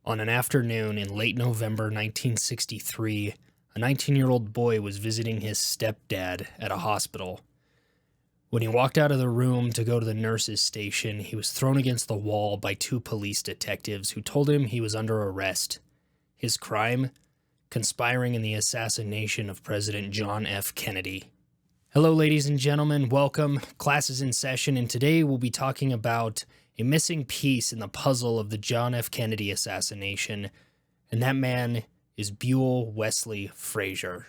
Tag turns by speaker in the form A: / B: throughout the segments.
A: On an afternoon in late November 1963, a 19-year-old boy was visiting his stepdad at a hospital. When he walked out of the room to go to the nurse's station, he was thrown against the wall by two police detectives who told him he was under arrest. His crime? Conspiring in the assassination of President John F. Kennedy. Hello, ladies and gentlemen. Welcome. Class is in session, and today we'll be talking about a missing piece in the puzzle of the John F. Kennedy assassination, and that man is Buell Wesley Frazier.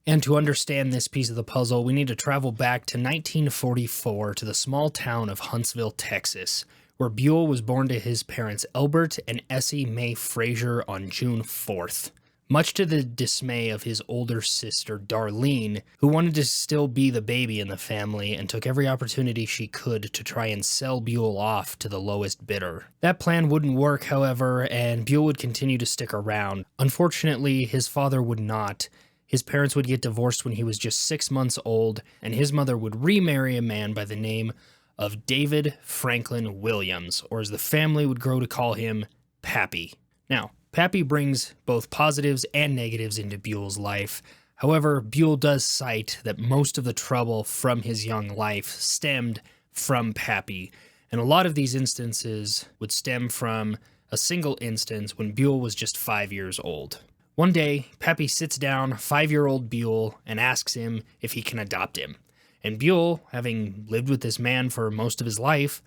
A: And to understand this piece of the puzzle, we need to travel back to 1944 to the small town of Huntsville, Texas, where Buell was born to his parents Elbert and Essie Mae Frazier on June 4th. Much to the dismay of his older sister, Darlene, who wanted to still be the baby in the family and took every opportunity she could to try and sell Buell off to the lowest bidder. That plan wouldn't work, however, and Buell would continue to stick around. Unfortunately, his father would not. His parents would get divorced when he was just 6 months old, and his mother would remarry a man by the name of David Franklin Williams, or as the family would grow to call him, Pappy. Now, Pappy brings both positives and negatives into Buell's life. However, Buell does cite that most of the trouble from his young life stemmed from Pappy, and a lot of these instances would stem from a single instance when Buell was just 5 years old. One day, Pappy sits down 5-year-old Buell and asks him if he can adopt him. And Buell, having lived with this man for most of his life,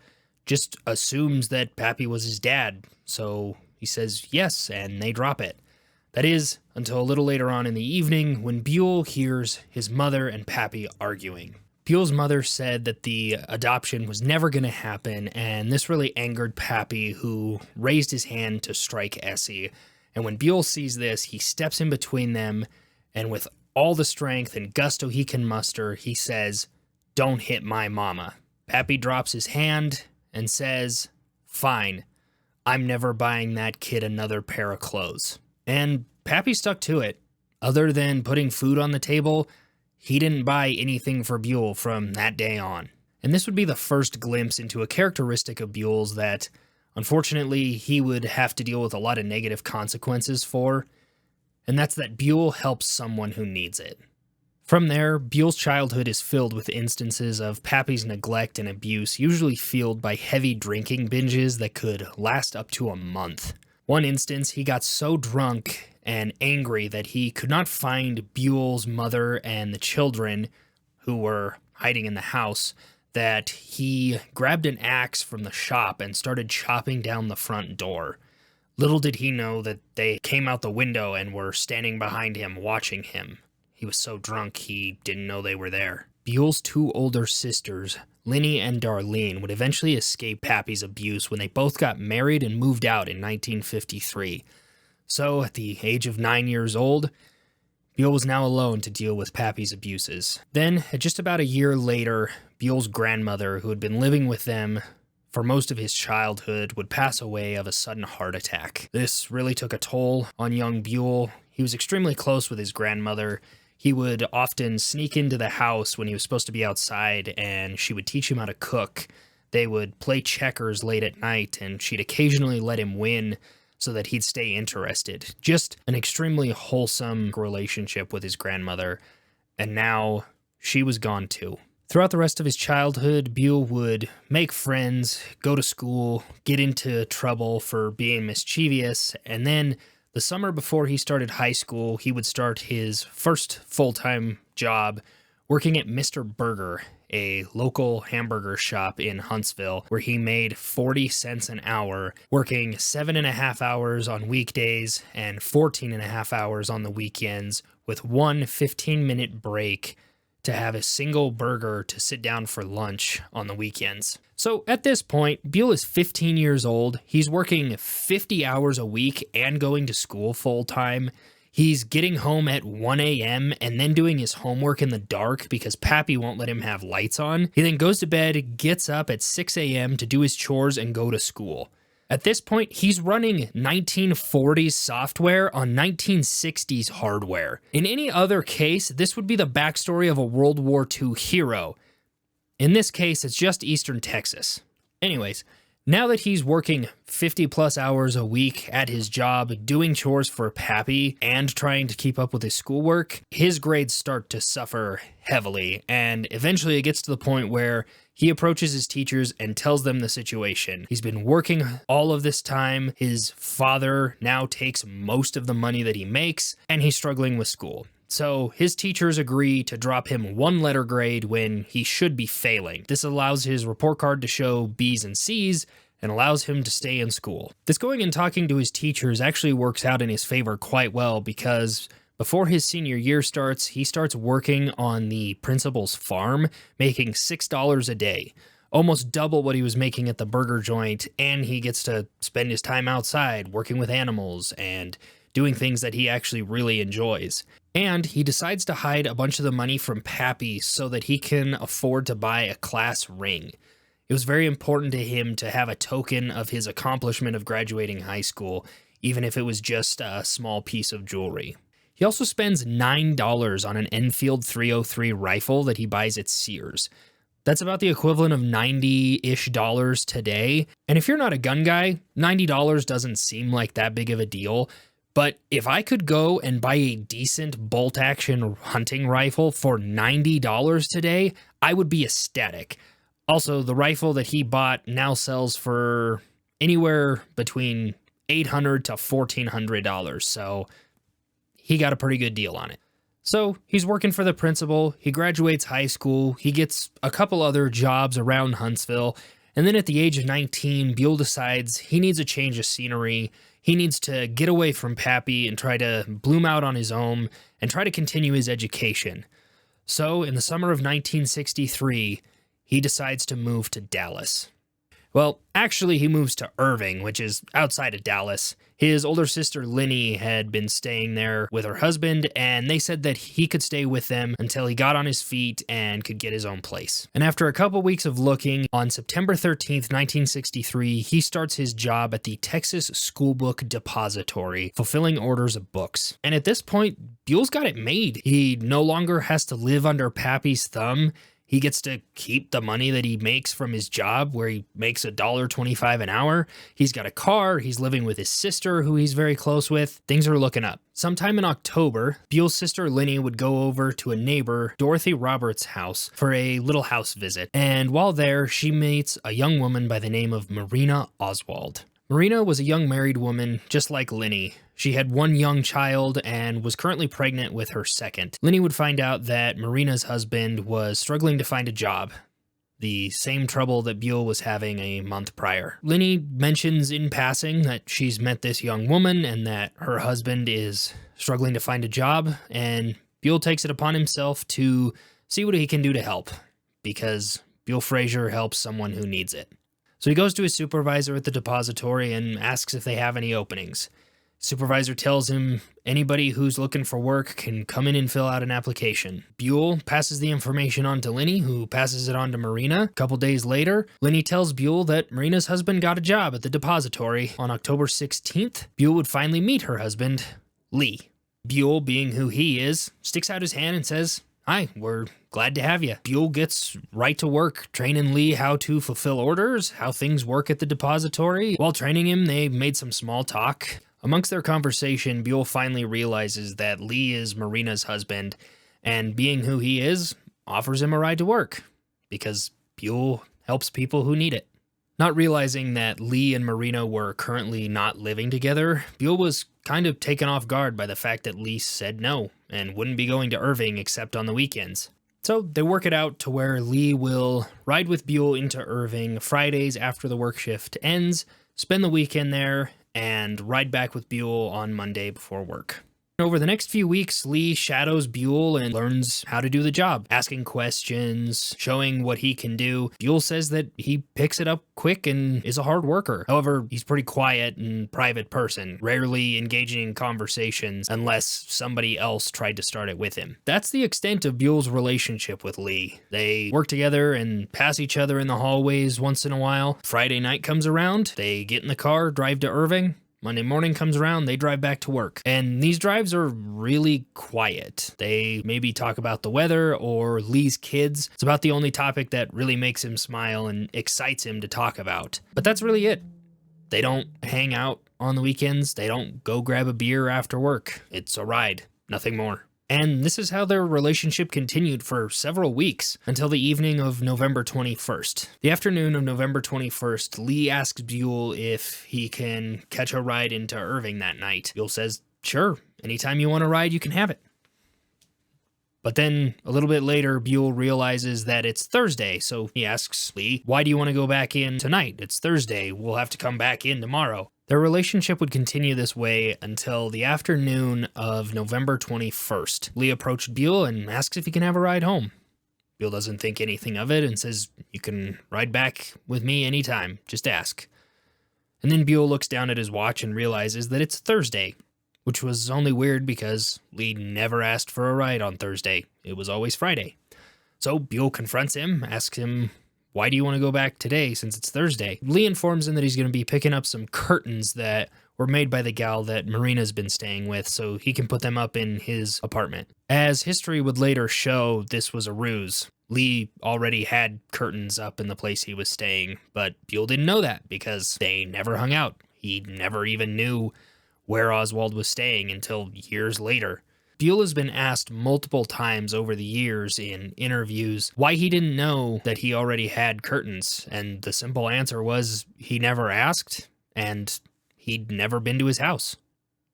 A: just assumes that Pappy was his dad, so he says yes, and they drop it. That is, until a little later on in the evening when Buell hears his mother and Pappy arguing. Buell's mother said that the adoption was never going to happen, and this really angered Pappy, who raised his hand to strike Essie. And when Buell sees this, he steps in between them, and with all the strength and gusto he can muster, he says, "Don't hit my mama." Pappy drops his hand and says, "Fine. I'm never buying that kid another pair of clothes." And Pappy stuck to it. Other than putting food on the table, he didn't buy anything for Buell from that day on. And this would be the first glimpse into a characteristic of Buell's that, unfortunately, he would have to deal with a lot of negative consequences for, and that's that Buell helps someone who needs it. From there, Buell's childhood is filled with instances of Pappy's neglect and abuse, usually fueled by heavy drinking binges that could last up to a month. One instance, he got so drunk and angry that he could not find Buell's mother and the children who were hiding in the house, that he grabbed an axe from the shop and started chopping down the front door. Little did he know that they came out the window and were standing behind him, watching him. He was so drunk he didn't know they were there. Buell's two older sisters, Linny and Darlene, would eventually escape Pappy's abuse when they both got married and moved out in 1953. So, at the age of 9 years old, Buell was now alone to deal with Pappy's abuses. Then, just about a year later, Buell's grandmother, who had been living with them for most of his childhood, would pass away of a sudden heart attack. This really took a toll on young Buell. He was extremely close with his grandmother. He would often sneak into the house when he was supposed to be outside, and she would teach him how to cook. They would play checkers late at night, and she'd occasionally let him win so that he'd stay interested. Just an extremely wholesome relationship with his grandmother, and now she was gone too. Throughout the rest of his childhood, Buell would make friends, go to school, get into trouble for being mischievous, and then the summer before he started high school, he would start his first full-time job working at Mr. Burger, a local hamburger shop in Huntsville, where he made 40 cents an hour, working 7.5 hours on weekdays and 14.5 hours on the weekends, with one 15-minute break to have a single burger to sit down for lunch on the weekends. So at this point, Buell is 15 years old. He's working 50 hours a week and going to school full time. He's getting home at 1 a.m. and then doing his homework in the dark because Pappy won't let him have lights on. He then goes to bed, gets up at 6 a.m. to do his chores and go to school. At this point, he's running 1940s software on 1960s hardware. In any other case, this would be the backstory of a World War II hero. In this case, it's just Eastern Texas. Anyways, Now that he's working 50 plus hours a week at his job, doing chores for Pappy, and trying to keep up with his schoolwork, his grades start to suffer heavily, and eventually it gets to the point where he approaches his teachers and tells them the situation. He's been working all of this time, his father now takes most of the money that he makes, and he's struggling with school. So his teachers agree to drop him one letter grade when he should be failing. This allows his report card to show B's and C's and allows him to stay in school. This going and talking to his teachers actually works out in his favor quite well because before his senior year starts, he starts working on the principal's farm, making $6 a day, almost double what he was making at the burger joint, and he gets to spend his time outside working with animals and doing things that he actually really enjoys. And he decides to hide a bunch of the money from Pappy so that he can afford to buy a class ring. It was very important to him to have a token of his accomplishment of graduating high school, even if it was just a small piece of jewelry. He also spends $9 on an Enfield 303 rifle that he buys at Sears. That's about the equivalent of $90-ish today. And if you're not a gun guy, $90 doesn't seem like that big of a deal. But if I could go and buy a decent bolt-action hunting rifle for $90 today, I would be ecstatic. Also, the rifle that he bought now sells for anywhere between $800 to $1,400, so he got a pretty good deal on it. So he's working for the principal, he graduates high school, he gets a couple other jobs around Huntsville, and then at the age of 19, Buell decides he needs a change of scenery. He needs to get away from Pappy and try to bloom out on his own and try to continue his education. So, in the summer of 1963, he decides to move to Dallas. Well, actually, he moves to Irving, which is outside of Dallas. His older sister, Linny, had been staying there with her husband, and they said that he could stay with them until he got on his feet and could get his own place. And after a couple weeks of looking, on September 13th, 1963, he starts his job at the Texas School Book Depository, fulfilling orders of books. And at this point, Buell's got it made. He no longer has to live under Pappy's thumb. He gets to keep the money that he makes from his job, where he makes $1.25 an hour. He's got a car. He's living with his sister, who he's very close with. Things are looking up. Sometime in October, Buell's sister Linny would go over to a neighbor, Dorothy Roberts' house, for a little house visit. And while there, she meets a young woman by the name of Marina Oswald. Marina was a young married woman, just like Linny. She had one young child and was currently pregnant with her second. Linny would find out that Marina's husband was struggling to find a job, the same trouble that Buell was having a month prior. Linny mentions in passing that she's met this young woman and that her husband is struggling to find a job, and Buell takes it upon himself to see what he can do to help, because Buell Frazier helps someone who needs it. So he goes to his supervisor at the depository and asks if they have any openings. Supervisor tells him anybody who's looking for work can come in and fill out an application. Buell passes the information on to Linny, who passes it on to Marina. A couple days later, Linny tells Buell that Marina's husband got a job at the depository. On October 16th, Buell would finally meet her husband, Lee. Buell, being who he is, sticks out his hand and says, "Hi, we're glad to have you." Buell gets right to work training Lee how to fulfill orders, how things work at the depository. While training him, they made some small talk. Amongst their conversation, Buell finally realizes that Lee is Marina's husband, and being who he is, offers him a ride to work, because Buell helps people who need it. Not realizing that Lee and Marina were currently not living together, Buell was kind of taken off guard by the fact that Lee said no, and wouldn't be going to Irving except on the weekends. So they work it out to where Lee will ride with Buell into Irving Fridays after the work shift ends, spend the weekend there, and ride back with Buell on Monday before work. Over the next few weeks, Lee shadows Buell and learns how to do the job, asking questions, showing what he can do. Buell says that he picks it up quick and is a hard worker. However, he's a pretty quiet and private person, rarely engaging in conversations unless somebody else tried to start it with him. That's the extent of Buell's relationship with Lee. They work together and pass each other in the hallways once in a while. Friday night comes around, they get in the car, drive to Irving, Monday morning comes around, they drive back to work. And these drives are really quiet. They maybe talk about the weather or Lee's kids. It's about the only topic that really makes him smile and excites him to talk about. But that's really it. They don't hang out on the weekends. They don't go grab a beer after work. It's a ride, nothing more. And this is how their relationship continued for several weeks until the evening of November 21st. The afternoon of November 21st, Lee asks Buell if he can catch a ride into Irving that night. Buell says, sure, anytime you want a ride, you can have it. But then, a little bit later, Buell realizes that it's Thursday, so he asks Lee, why do you want to go back in tonight? It's Thursday, we'll have to come back in tomorrow. Their relationship would continue this way until the afternoon of November 21st. Lee approached Buell and asks if he can have a ride home. Buell doesn't think anything of it and says, you can ride back with me anytime, just ask. And then Buell looks down at his watch and realizes that it's Thursday, which was only weird because Lee never asked for a ride on Thursday. It was always Friday. So Buell confronts him, asks him, why do you want to go back today since it's Thursday? Lee informs him that he's going to be picking up some curtains that were made by the gal that Marina's been staying with so he can put them up in his apartment. As history would later show, this was a ruse. Lee already had curtains up in the place he was staying, but Buell didn't know that because they never hung out. He never even knew where Oswald was staying until years later. Buell has been asked multiple times over the years in interviews why he didn't know that he already had curtains, and the simple answer was he never asked, and he'd never been to his house.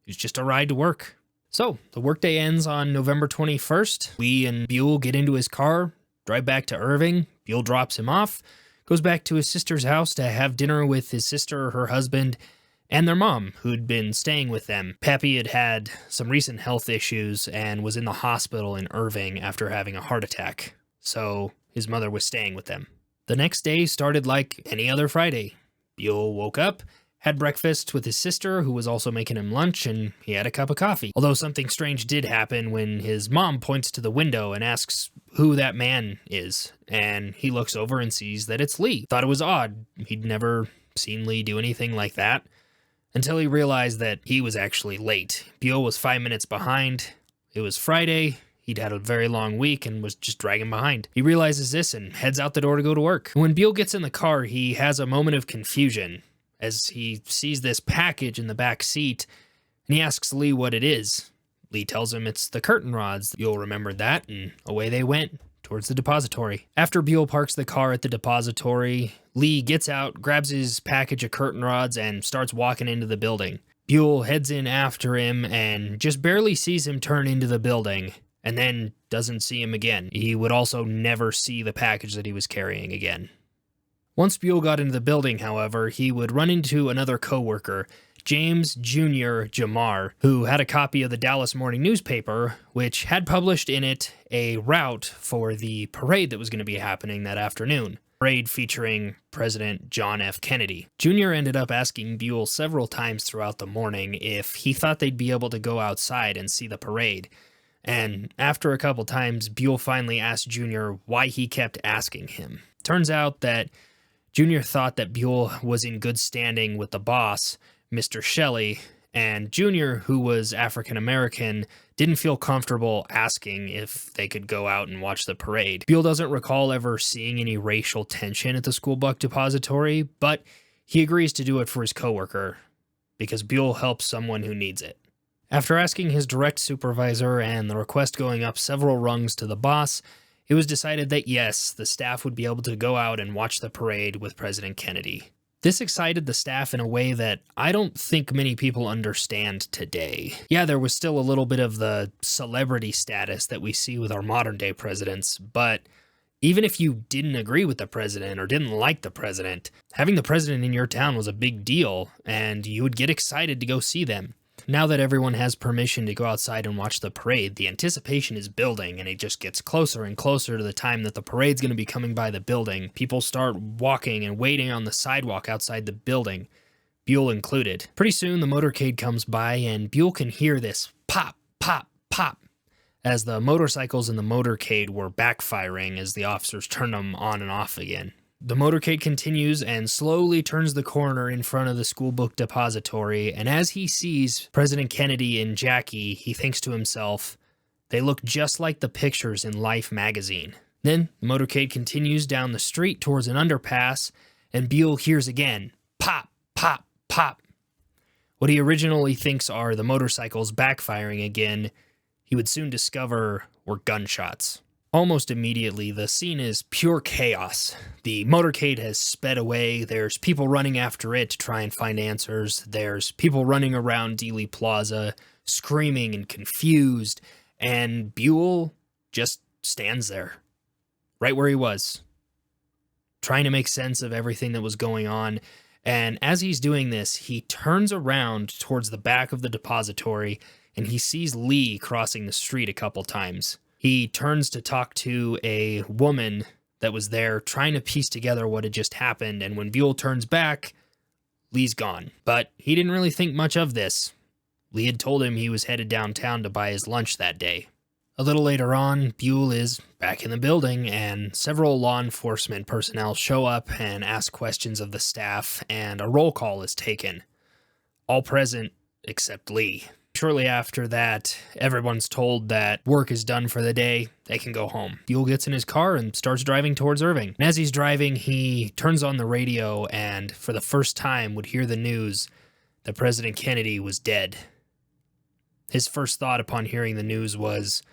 A: It was just a ride to work. So, the workday ends on November 21st. Lee and Buell get into his car, drive back to Irving. Buell drops him off, goes back to his sister's house to have dinner with his sister, her husband, and their mom, who'd been staying with them. Pappy had had some recent health issues and was in the hospital in Irving after having a heart attack, so his mother was staying with them. The next day started like any other Friday. Buell woke up, had breakfast with his sister, who was also making him lunch, and he had a cup of coffee. Although something strange did happen when his mom points to the window and asks who that man is, and he looks over and sees that it's Lee. Thought it was odd. He'd never seen Lee do anything like that, until he realized that he was actually late. Buell was 5 minutes behind. It was Friday. He'd had a very long week and was just dragging behind. He realizes this and heads out the door to go to work. When Buell gets in the car, he has a moment of confusion as he sees this package in the back seat, and he asks Lee what it is. Lee tells him it's the curtain rods. Buell remembered that, and away they went towards the depository. After Buell parks the car at the depository, Lee gets out, grabs his package of curtain rods, and starts walking into the building. Buell heads in after him and just barely sees him turn into the building, and then doesn't see him again. He would also never see the package that he was carrying again. Once Buell got into the building, however, he would run into another coworker, James Jr. Jamar, who had a copy of the Dallas Morning newspaper, which had published in it a route for the parade that was going to be happening that afternoon. Parade featuring President John F. Kennedy. Jr. ended up asking Buell several times throughout the morning if he thought they'd be able to go outside and see the parade. And after a couple times, Buell finally asked Jr. why he kept asking him. Turns out that Jr. thought that Buell was in good standing with the boss, Mr. Shelley, and Jr., who was African-American, didn't feel comfortable asking if they could go out and watch the parade. Buell doesn't recall ever seeing any racial tension at the school buck depository, but he agrees to do it for his coworker, because Buell helps someone who needs it. After asking his direct supervisor and the request going up several rungs to the boss, it was decided that yes, the staff would be able to go out and watch the parade with President Kennedy. This excited the staff in a way that I don't think many people understand today. Yeah, there was still a little bit of the celebrity status that we see with our modern-day presidents, but even if you didn't agree with the president or didn't like the president, having the president in your town was a big deal, and you would get excited to go see them. Now that everyone has permission to go outside and watch the parade, the anticipation is building, and it just gets closer and closer to the time that the parade's going to be coming by the building. People start walking and waiting on the sidewalk outside the building, Buell included. Pretty soon, the motorcade comes by, and Buell can hear this pop, pop, pop, as the motorcycles in the motorcade were backfiring as the officers turned them on and off again. The motorcade continues and slowly turns the corner in front of the school book depository, and as he sees President Kennedy and Jackie, he thinks to himself, they look just like the pictures in Life magazine. Then the motorcade continues down the street towards an underpass, and Buell hears again, pop, pop, pop. What he originally thinks are the motorcycles backfiring again, he would soon discover were gunshots. Almost immediately, the scene is pure chaos. The motorcade has sped away, there's people running after it to try and find answers, there's people running around Dealey Plaza, screaming and confused, and Buell just stands there, right where he was, trying to make sense of everything that was going on. And as he's doing this, he turns around towards the back of the depository, and he sees Lee crossing the street a couple times. He turns to talk to a woman that was there, trying to piece together what had just happened, and when Buell turns back, Lee's gone. But he didn't really think much of this. Lee had told him he was headed downtown to buy his lunch that day. A little later on, Buell is back in the building, and several law enforcement personnel show up and ask questions of the staff, and a roll call is taken. All present except Lee. Shortly after that, everyone's told that work is done for the day, they can go home. Buell gets in his car and starts driving towards Irving. And as he's driving, he turns on the radio and, for the first time, would hear the news that President Kennedy was dead. His first thought upon hearing the news was,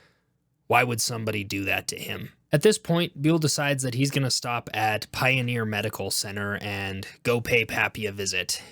A: why would somebody do that to him? At this point, Buell decides that he's going to stop at Pioneer Medical Center and go pay Pappy a visit.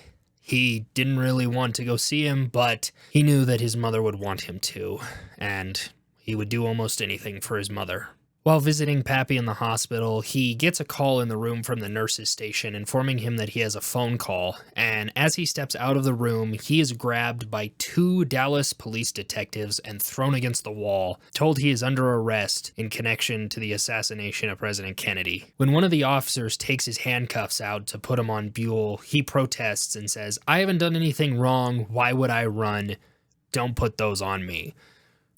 A: He didn't really want to go see him, but he knew that his mother would want him to, and he would do almost anything for his mother. While visiting Pappy in the hospital, he gets a call in the room from the nurse's station informing him that he has a phone call, and as he steps out of the room, he is grabbed by 2 Dallas police detectives and thrown against the wall, told he is under arrest in connection to the assassination of President Kennedy. When one of the officers takes his handcuffs out to put him on Buell, he protests and says, "I haven't done anything wrong, why would I run? Don't put those on me."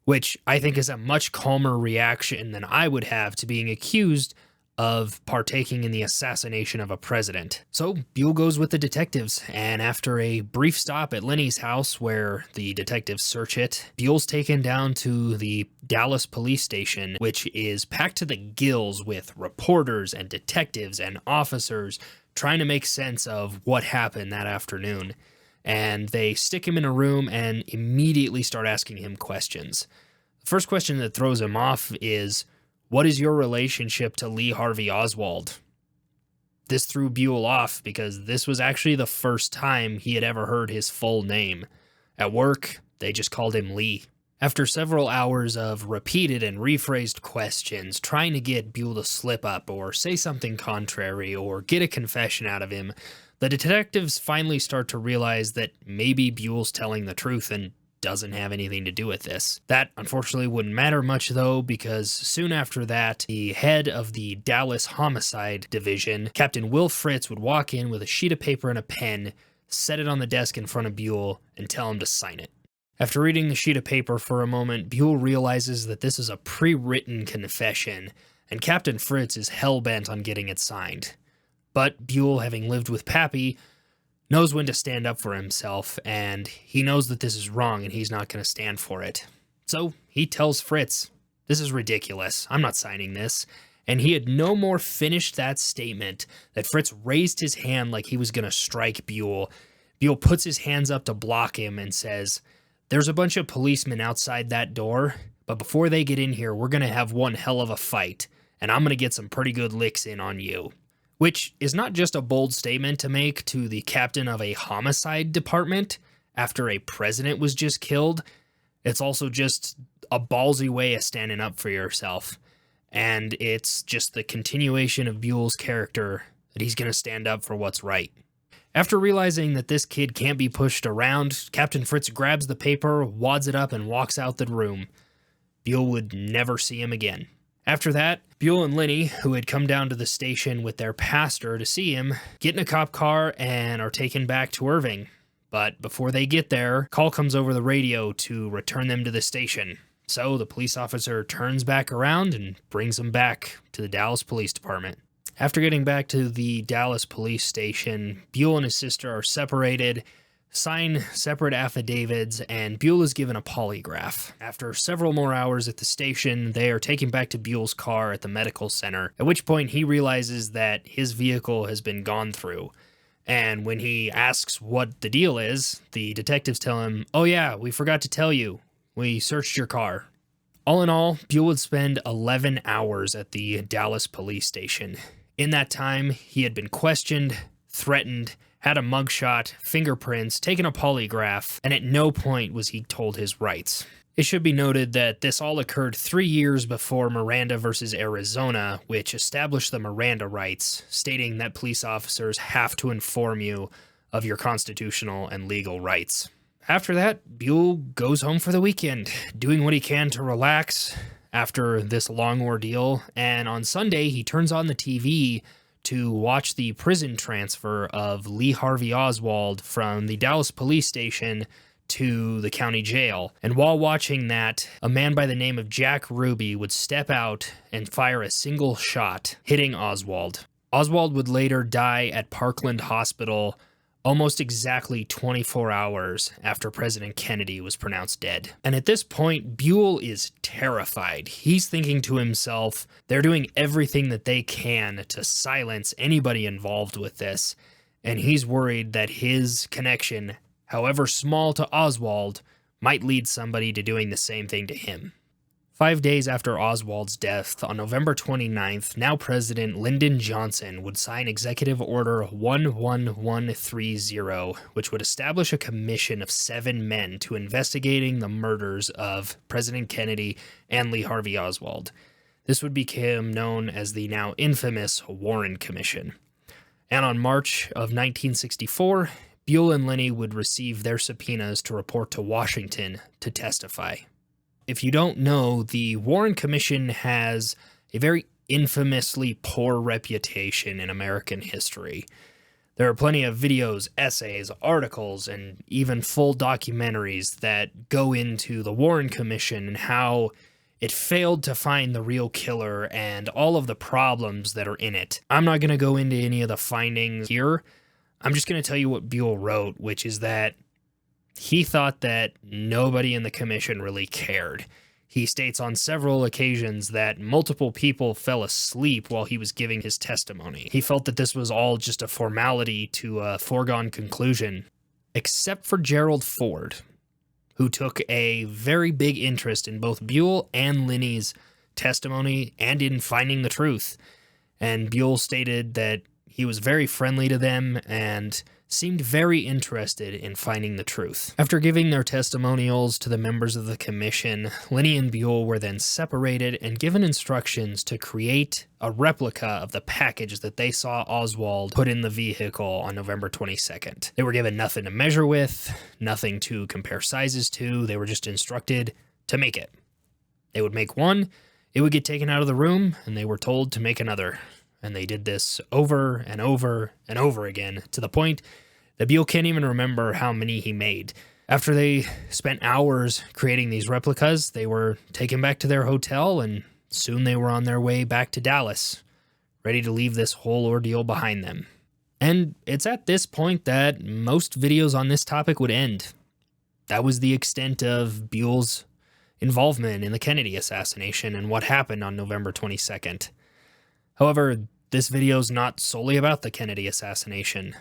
A: Which I think is a much calmer reaction than I would have to being accused of partaking in the assassination of a president. So Buell goes with the detectives, and after a brief stop at Lenny's house where the detectives search it, Buell's taken down to the Dallas police station, which is packed to the gills with reporters and detectives and officers trying to make sense of what happened that afternoon. And they stick him in a room and immediately start asking him questions. The first question that throws him off is, what is your relationship to Lee Harvey Oswald? This threw Buell off because this was actually the first time he had ever heard his full name. At work, they just called him Lee. After several hours of repeated and rephrased questions, trying to get Buell to slip up or say something contrary or get a confession out of him, the detectives finally start to realize that maybe Buell's telling the truth and doesn't have anything to do with this. That unfortunately wouldn't matter much though, because soon after that, the head of the Dallas Homicide Division, Captain Will Fritz, would walk in with a sheet of paper and a pen, set it on the desk in front of Buell, and tell him to sign it. After reading the sheet of paper for a moment, Buell realizes that this is a pre-written confession, and Captain Fritz is hell-bent on getting it signed. But Buell, having lived with Pappy, knows when to stand up for himself, and he knows that this is wrong and he's not going to stand for it. So he tells Fritz, "This is ridiculous. I'm not signing this." And he had no more finished that statement that Fritz raised his hand like he was going to strike Buell. Buell puts his hands up to block him and says, "There's a bunch of policemen outside that door, but before they get in here, we're going to have one hell of a fight, and I'm going to get some pretty good licks in on you." Which is not just a bold statement to make to the captain of a homicide department after a president was just killed. It's also just a ballsy way of standing up for yourself. And it's just the continuation of Buell's character that he's going to stand up for what's right. After realizing that this kid can't be pushed around, Captain Fritz grabs the paper, wads it up, and walks out the room. Buell would never see him again. After that, Buell and Lenny, who had come down to the station with their pastor to see him, get in a cop car and are taken back to Irving. But before they get there, a call comes over the radio to return them to the station. So the police officer turns back around and brings them back to the Dallas Police Department. After getting back to the Dallas police station, Buell and his sister are separated, sign separate affidavits, and Buell is given a polygraph. After several more hours at the station, they are taken back to Buell's car at the medical center, at which point he realizes that his vehicle has been gone through. And when he asks what the deal is, the detectives tell him, "Oh yeah, we forgot to tell you. We searched your car." All in all, Buell would spend 11 hours at the Dallas police station. In that time, he had been questioned, threatened, had a mugshot, fingerprints, taken a polygraph, and at no point was he told his rights. It should be noted that this all occurred 3 years before Miranda versus Arizona, which established the Miranda rights, stating that police officers have to inform you of your constitutional and legal rights. After that, Buell goes home for the weekend, doing what he can to relax after this long ordeal, and on Sunday he turns on the TV to watch the prison transfer of Lee Harvey Oswald from the Dallas police station to the county jail. And while watching that, a man by the name of Jack Ruby would step out and fire a single shot, hitting Oswald. Oswald would later die at Parkland Hospital almost exactly 24 hours after President Kennedy was pronounced dead. And at this point, Buell is terrified. He's thinking to himself, they're doing everything that they can to silence anybody involved with this, and he's worried that his connection, however small to Oswald, might lead somebody to doing the same thing to him. 5 days after Oswald's death, on November 29th, now President Lyndon Johnson would sign Executive Order 11130, which would establish a commission of 7 men to investigating the murders of President Kennedy and Lee Harvey Oswald. This would become known as the now infamous Warren Commission. And on March of 1964, Buell and Lenny would receive their subpoenas to report to Washington to testify. If you don't know, the Warren Commission has a very infamously poor reputation in American history. There are plenty of videos, essays, articles, and even full documentaries that go into the Warren Commission and how it failed to find the real killer and all of the problems that are in it. I'm not going to go into any of the findings here. I'm just going to tell you what Buell wrote, which is that he thought that nobody in the commission really cared. He states on several occasions that multiple people fell asleep while he was giving his testimony. He felt that this was all just a formality to a foregone conclusion, except for Gerald Ford, who took a very big interest in both Buell and Lenny's testimony and in finding the truth. And Buell stated that he was very friendly to them and seemed very interested in finding the truth. After giving their testimonials to the members of the commission, Lenny and Buell were then separated and given instructions to create a replica of the package that they saw Oswald put in the vehicle on November 22nd. They were given nothing to measure with, nothing to compare sizes to. They were just instructed to make it. They would make one, it would get taken out of the room, and they were told to make another. And they did this over and over and over again, to the point that Buell can't even remember how many he made. After they spent hours creating these replicas, they were taken back to their hotel, and soon they were on their way back to Dallas, ready to leave this whole ordeal behind them. And it's at this point that most videos on this topic would end. That was the extent of Buell's involvement in the Kennedy assassination and what happened on November 22nd. However, this video is not solely about the Kennedy assassination.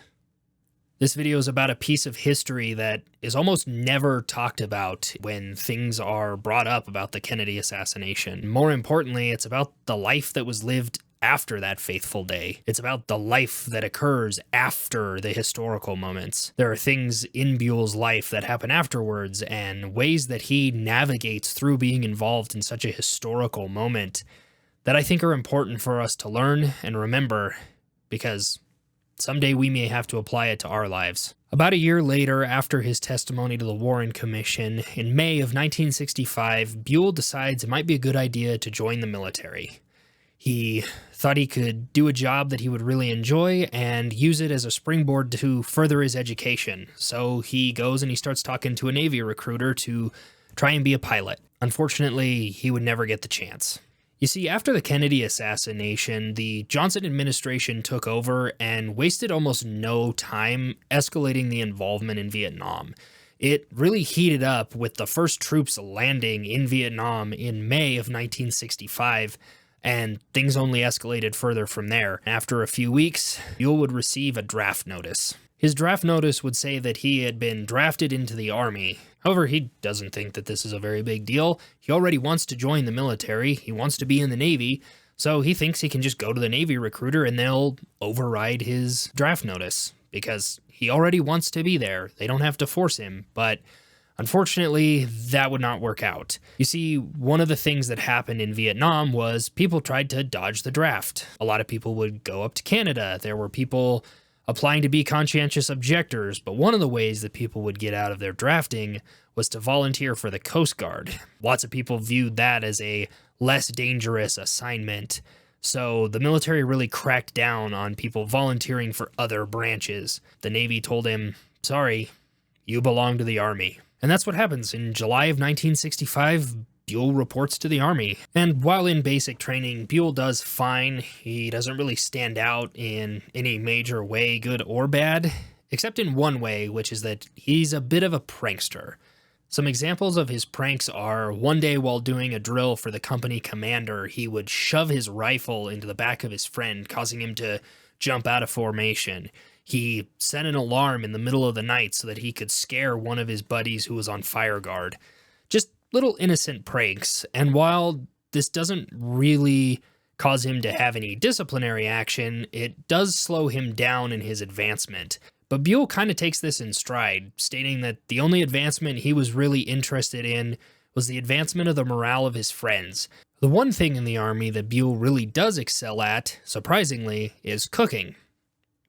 A: This video is about a piece of history that is almost never talked about when things are brought up about the Kennedy assassination. More importantly, it's about the life that was lived after that fateful day. It's about the life that occurs after the historical moments. There are things in Buell's life that happen afterwards and ways that he navigates through being involved in such a historical moment that I think are important for us to learn and remember, because someday we may have to apply it to our lives. About a year later, after his testimony to the Warren Commission, in May of 1965, Buell decides it might be a good idea to join the military. He thought he could do a job that he would really enjoy and use it as a springboard to further his education. So he goes and he starts talking to a Navy recruiter to try and be a pilot. Unfortunately, he would never get the chance. You see, after the Kennedy assassination, the Johnson administration took over and wasted almost no time escalating the involvement in Vietnam. It really heated up with the first troops landing in Vietnam in May of 1965, and things only escalated further from there. After a few weeks, Buell would receive a draft notice. His draft notice would say that he had been drafted into the Army. However, he doesn't think that this is a very big deal. He already wants to join the military. He wants to be in the Navy. So he thinks he can just go to the Navy recruiter and they'll override his draft notice because he already wants to be there. They don't have to force him. But unfortunately, that would not work out. You see, one of the things that happened in Vietnam was people tried to dodge the draft. A lot of people would go up to Canada. There were people applying to be conscientious objectors, but one of the ways that people would get out of their drafting was to volunteer for the Coast Guard. Lots of people viewed that as a less dangerous assignment, so the military really cracked down on people volunteering for other branches. The Navy told him, sorry, you belong to the Army. And that's what happens. In July of 1965, Buell reports to the Army. And while in basic training, Buell does fine. He doesn't really stand out in any major way, good or bad, except in one way, which is that he's a bit of a prankster. Some examples of his pranks are one day while doing a drill for the company commander, he would shove his rifle into the back of his friend, causing him to jump out of formation. He set an alarm in the middle of the night so that he could scare one of his buddies who was on fire guard. Just little innocent pranks, and while this doesn't really cause him to have any disciplinary action, it does slow him down in his advancement. But Buell kind of takes this in stride, stating that the only advancement he was really interested in was the advancement of the morale of his friends. The one thing in the Army that Buell really does excel at, surprisingly, is cooking.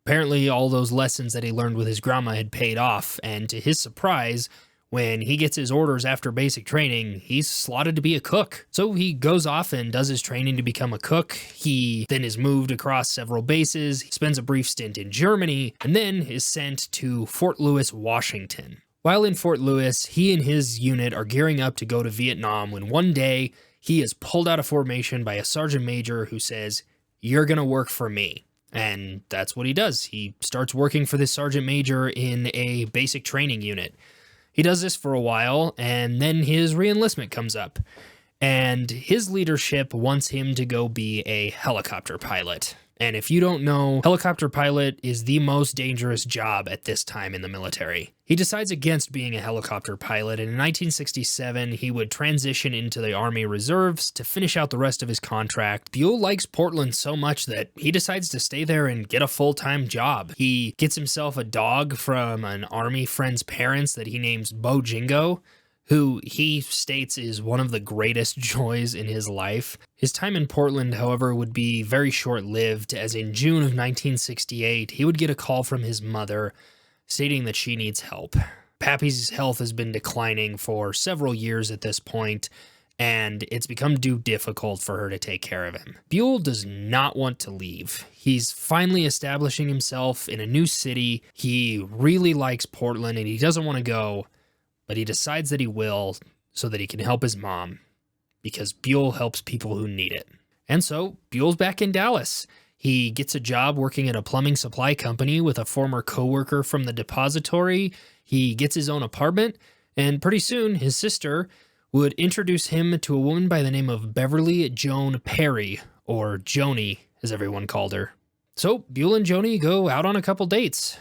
A: Apparently, all those lessons that he learned with his grandma had paid off, and to his surprise, when he gets his orders after basic training, he's slotted to be a cook. So he goes off and does his training to become a cook. He then is moved across several bases, he spends a brief stint in Germany, and then is sent to Fort Lewis, Washington. While in Fort Lewis, he and his unit are gearing up to go to Vietnam when one day he is pulled out of formation by a sergeant major who says, "You're gonna work for me." And that's what he does. He starts working for this sergeant major in a basic training unit. He does this for a while, and then his reenlistment comes up. And his leadership wants him to go be a helicopter pilot. And if you don't know, helicopter pilot is the most dangerous job at this time in the military. He decides against being a helicopter pilot, and in 1967, he would transition into the Army Reserves to finish out the rest of his contract. Buell likes Portland so much that he decides to stay there and get a full-time job. He gets himself a dog from an Army friend's parents that he names Bo Jingo, who he states is one of the greatest joys in his life. His time in Portland, however, would be very short-lived, as in June of 1968, he would get a call from his mother stating that she needs help. Pappy's health has been declining for several years at this point, and it's become too difficult for her to take care of him. Buell does not want to leave. He's finally establishing himself in a new city. He really likes Portland, and he doesn't want to go, but he decides that he will so that he can help his mom, because Buell helps people who need it. And so Buell's back in Dallas. He gets a job working at a plumbing supply company with a former coworker from the depository. He gets his own apartment, and pretty soon his sister would introduce him to a woman by the name of Beverly Joan Perry, or Joni, as everyone called her. So Buell and Joni go out on a couple dates.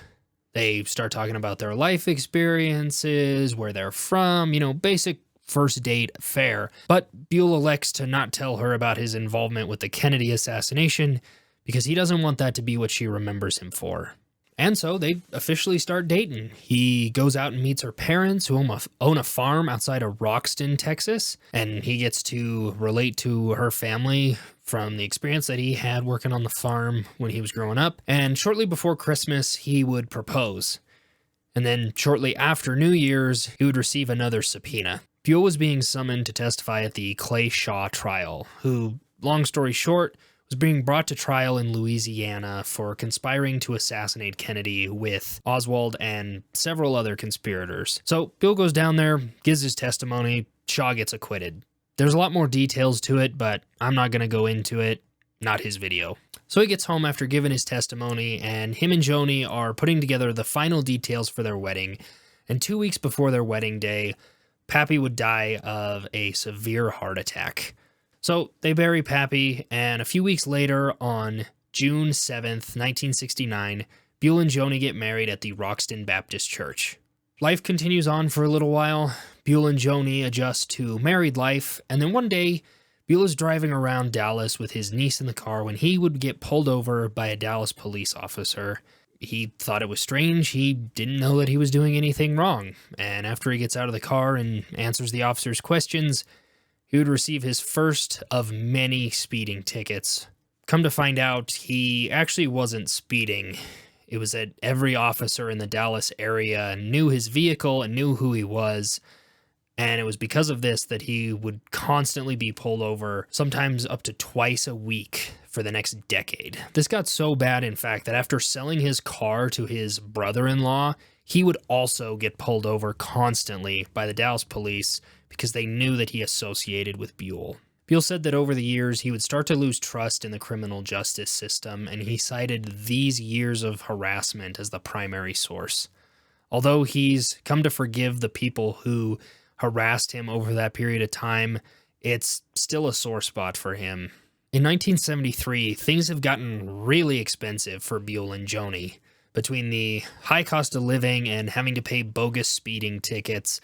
A: They start talking about their life experiences, where they're from, basic first date fare. But Buell elects to not tell her about his involvement with the Kennedy assassination because he doesn't want that to be what she remembers him for. And so they officially start dating. He goes out and meets her parents, who own a farm outside of Roxton, Texas, and he gets to relate to her family from the experience that he had working on the farm when he was growing up. And shortly before Christmas, he would propose. And then shortly after New Year's, he would receive another subpoena. Buell was being summoned to testify at the Clay Shaw trial, who, long story short, was being brought to trial in Louisiana for conspiring to assassinate Kennedy with Oswald and several other conspirators. So Buell goes down there, gives his testimony, Shaw gets acquitted. There's a lot more details to it, but I'm not going to go into it. Not his video. So he gets home after giving his testimony, and him and Joni are putting together the final details for their wedding. And 2 weeks before their wedding day, Pappy would die of a severe heart attack. So they bury Pappy, and a few weeks later, on June 7th, 1969, Buell and Joni get married at the Roxton Baptist Church. Life continues on for a little while. Buell and Joni adjust to married life, and then one day, Buell is driving around Dallas with his niece in the car when he would get pulled over by a Dallas police officer. He thought it was strange. He didn't know that he was doing anything wrong. And after he gets out of the car and answers the officer's questions, he would receive his first of many speeding tickets. Come to find out, he actually wasn't speeding. It was that every officer in the Dallas area knew his vehicle and knew who he was. And it was because of this that he would constantly be pulled over, sometimes up to twice a week for the next decade. This got so bad, in fact, that after selling his car to his brother-in-law, he would also get pulled over constantly by the Dallas police because they knew that he associated with Buell. Buell said that over the years, he would start to lose trust in the criminal justice system, and he cited these years of harassment as the primary source. Although he's come to forgive the people who harassed him over that period of time, it's still a sore spot for him. In 1973, things have gotten really expensive for Buell and Joni. Between the high cost of living and having to pay bogus speeding tickets,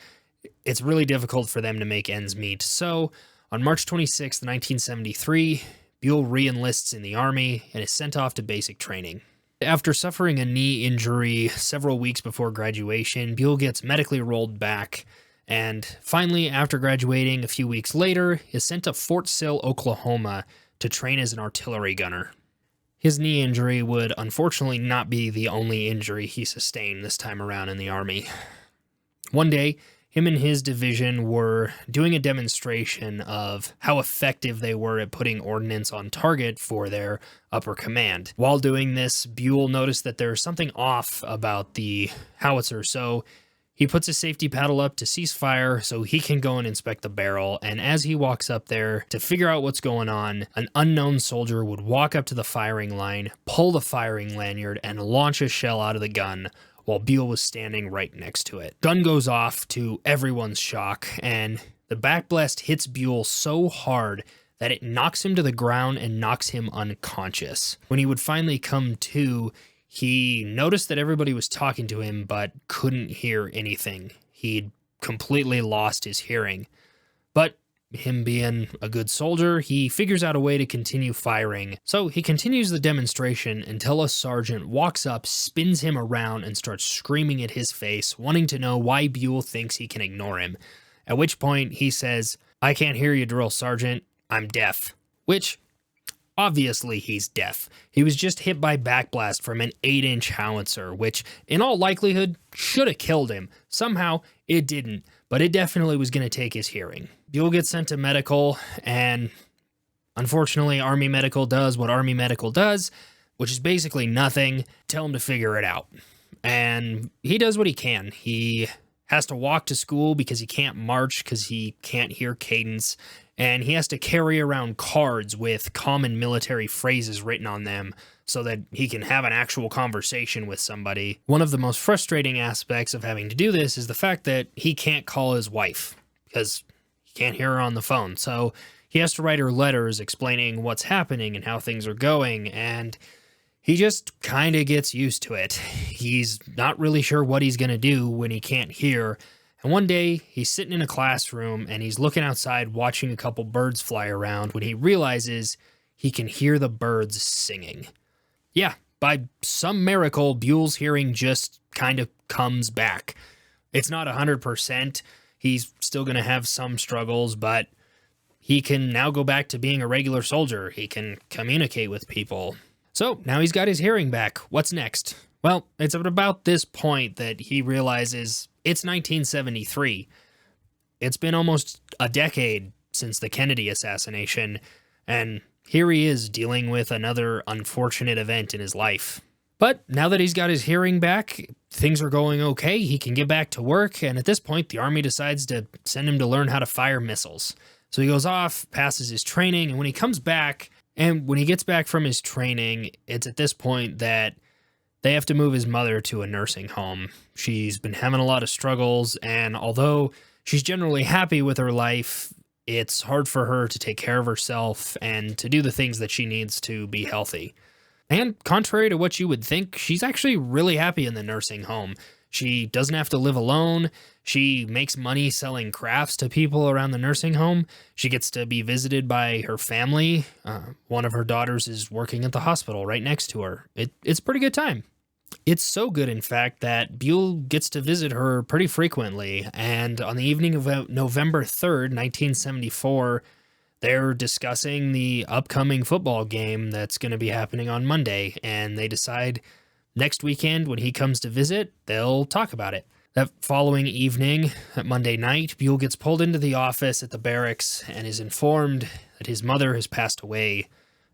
A: it's really difficult for them to make ends meet. So, on March 26, 1973, Buell re-enlists in the Army and is sent off to basic training. After suffering a knee injury several weeks before graduation, Buell gets medically rolled back, and finally, after graduating a few weeks later, is sent to Fort Sill, Oklahoma to train as an artillery gunner. His knee injury would unfortunately not be the only injury he sustained this time around in the Army. One day, him and his division were doing a demonstration of how effective they were at putting ordnance on target for their upper command. While doing this, Buell noticed that there's something off about the howitzer, so he puts his safety paddle up to cease fire so he can go and inspect the barrel, and as he walks up there to figure out what's going on, an unknown soldier would walk up to the firing line, pull the firing lanyard, and launch a shell out of the gun while Buell was standing right next to it. Gun goes off to everyone's shock, and the backblast hits Buell so hard that it knocks him to the ground and knocks him unconscious. When he would finally come to, he noticed that everybody was talking to him, but couldn't hear anything. He'd completely lost his hearing. But him being a good soldier, he figures out a way to continue firing. So he continues the demonstration until a sergeant walks up, spins him around, and starts screaming at his face, wanting to know why Buell thinks he can ignore him. At which point he says, "I can't hear you, drill sergeant. I'm deaf." Which, obviously, he's deaf. He was just hit by backblast from an 8-inch howitzer, which, in all likelihood, should have killed him. Somehow, it didn't, but it definitely was going to take his hearing. Buell gets sent to medical, and unfortunately, Army Medical does what Army Medical does, which is basically nothing. Tell him to figure it out. And he does what he can. He has to walk to school because he can't march because he can't hear cadence, and he has to carry around cards with common military phrases written on them so that he can have an actual conversation with somebody. One of the most frustrating aspects of having to do this is the fact that he can't call his wife because he can't hear her on the phone. So he has to write her letters explaining what's happening and how things are going, and he just kind of gets used to it. He's not really sure what he's going to do when he can't hear. And one day, he's sitting in a classroom and he's looking outside watching a couple birds fly around when he realizes he can hear the birds singing. Yeah, by some miracle, Buell's hearing just kind of comes back. It's not 100%. He's still going to have some struggles, but he can now go back to being a regular soldier. He can communicate with people. So now he's got his hearing back. What's next? Well, it's at about this point that he realizes it's 1973. It's been almost a decade since the Kennedy assassination, and here he is dealing with another unfortunate event in his life. But now that he's got his hearing back, things are going okay. He can get back to work, and at this point, the Army decides to send him to learn how to fire missiles. So he goes off, passes his training, and when he comes back, and when he gets back from his training, it's at this point that they have to move his mother to a nursing home. She's been having a lot of struggles, and although she's generally happy with her life, it's hard for her to take care of herself and to do the things that she needs to be healthy. And contrary to what you would think, she's actually really happy in the nursing home. She doesn't have to live alone. She makes money selling crafts to people around the nursing home. She gets to be visited by her family. One of her daughters is working at the hospital right next to her. It's a pretty good time. It's so good, in fact, that Buell gets to visit her pretty frequently. And on the evening of November 3rd, 1974, they're discussing the upcoming football game that's going to be happening on Monday. And they decide next weekend, when he comes to visit, they'll talk about it. That following evening, at Monday night, Buell gets pulled into the office at the barracks and is informed that his mother has passed away.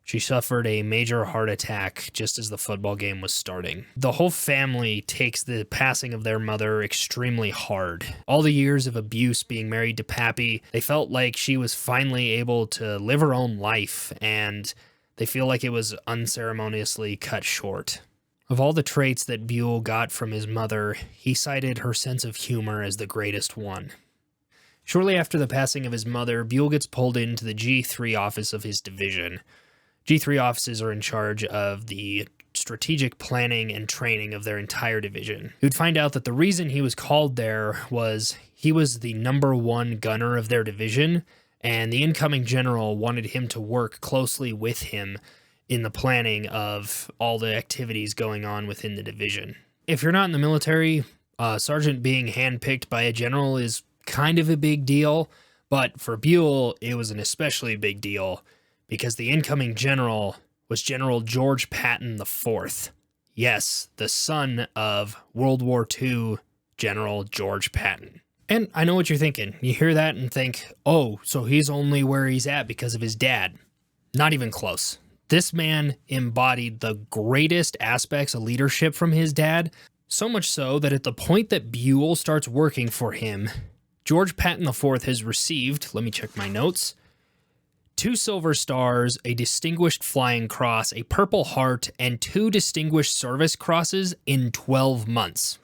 A: She suffered a major heart attack just as the football game was starting. The whole family takes the passing of their mother extremely hard. All the years of abuse being married to Pappy, they felt like she was finally able to live her own life, and they feel like it was unceremoniously cut short. Of all the traits that Buell got from his mother, he cited her sense of humor as the greatest one. Shortly after the passing of his mother, Buell gets pulled into the G3 office of his division. G3 offices are in charge of the strategic planning and training of their entire division. You'd find out that the reason he was called there was he was the #1 gunner of their division, and the incoming general wanted him to work closely with him in the planning of all the activities going on within the division. If you're not in the military, sergeant being handpicked by a general is kind of a big deal, but for Buell, it was an especially big deal because the incoming general was General George Patton IV. Yes, the son of World War II General George Patton. And I know what you're thinking. You hear that and think, oh, so he's only where he's at because of his dad. Not even close. This man embodied the greatest aspects of leadership from his dad, so much so that at the point that Buell starts working for him, George Patton IV has received, let me check my notes, 2 Silver Stars, a Distinguished Flying Cross, a Purple Heart, and 2 Distinguished Service Crosses in 12 months.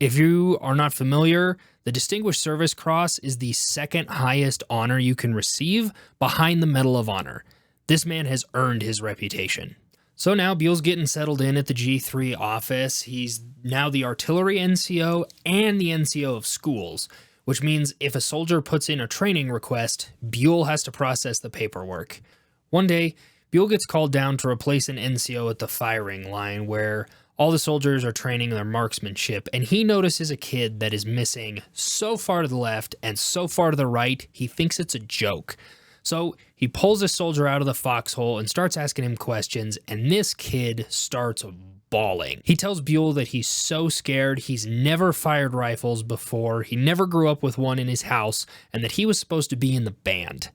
A: If you are not familiar, the Distinguished Service Cross is the second highest honor you can receive behind the Medal of Honor. This man has earned his reputation. So now Buell's getting settled in at the G3 office. He's now the artillery NCO and the NCO of schools, which means if a soldier puts in a training request, Buell has to process the paperwork. One day, Buell gets called down to replace an NCO at the firing line where all the soldiers are training their marksmanship, and he notices a kid that is missing so far to the left and so far to the right, he thinks it's a joke. So he pulls a soldier out of the foxhole and starts asking him questions, and this kid starts bawling. He tells Buell that he's so scared, he's never fired rifles before, he never grew up with one in his house, and that he was supposed to be in the band.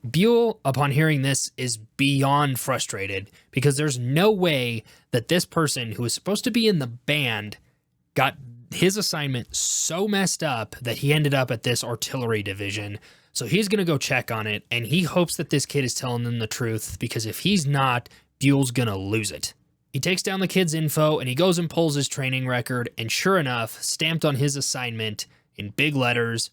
A: Buell, upon hearing this, is beyond frustrated because there's no way that this person who was supposed to be in the band got his assignment so messed up that he ended up at this artillery division. So he's going to go check on it, and he hopes that this kid is telling them the truth, because if he's not, Buell's going to lose it. He takes down the kid's info, and he goes and pulls his training record, and sure enough, stamped on his assignment, in big letters,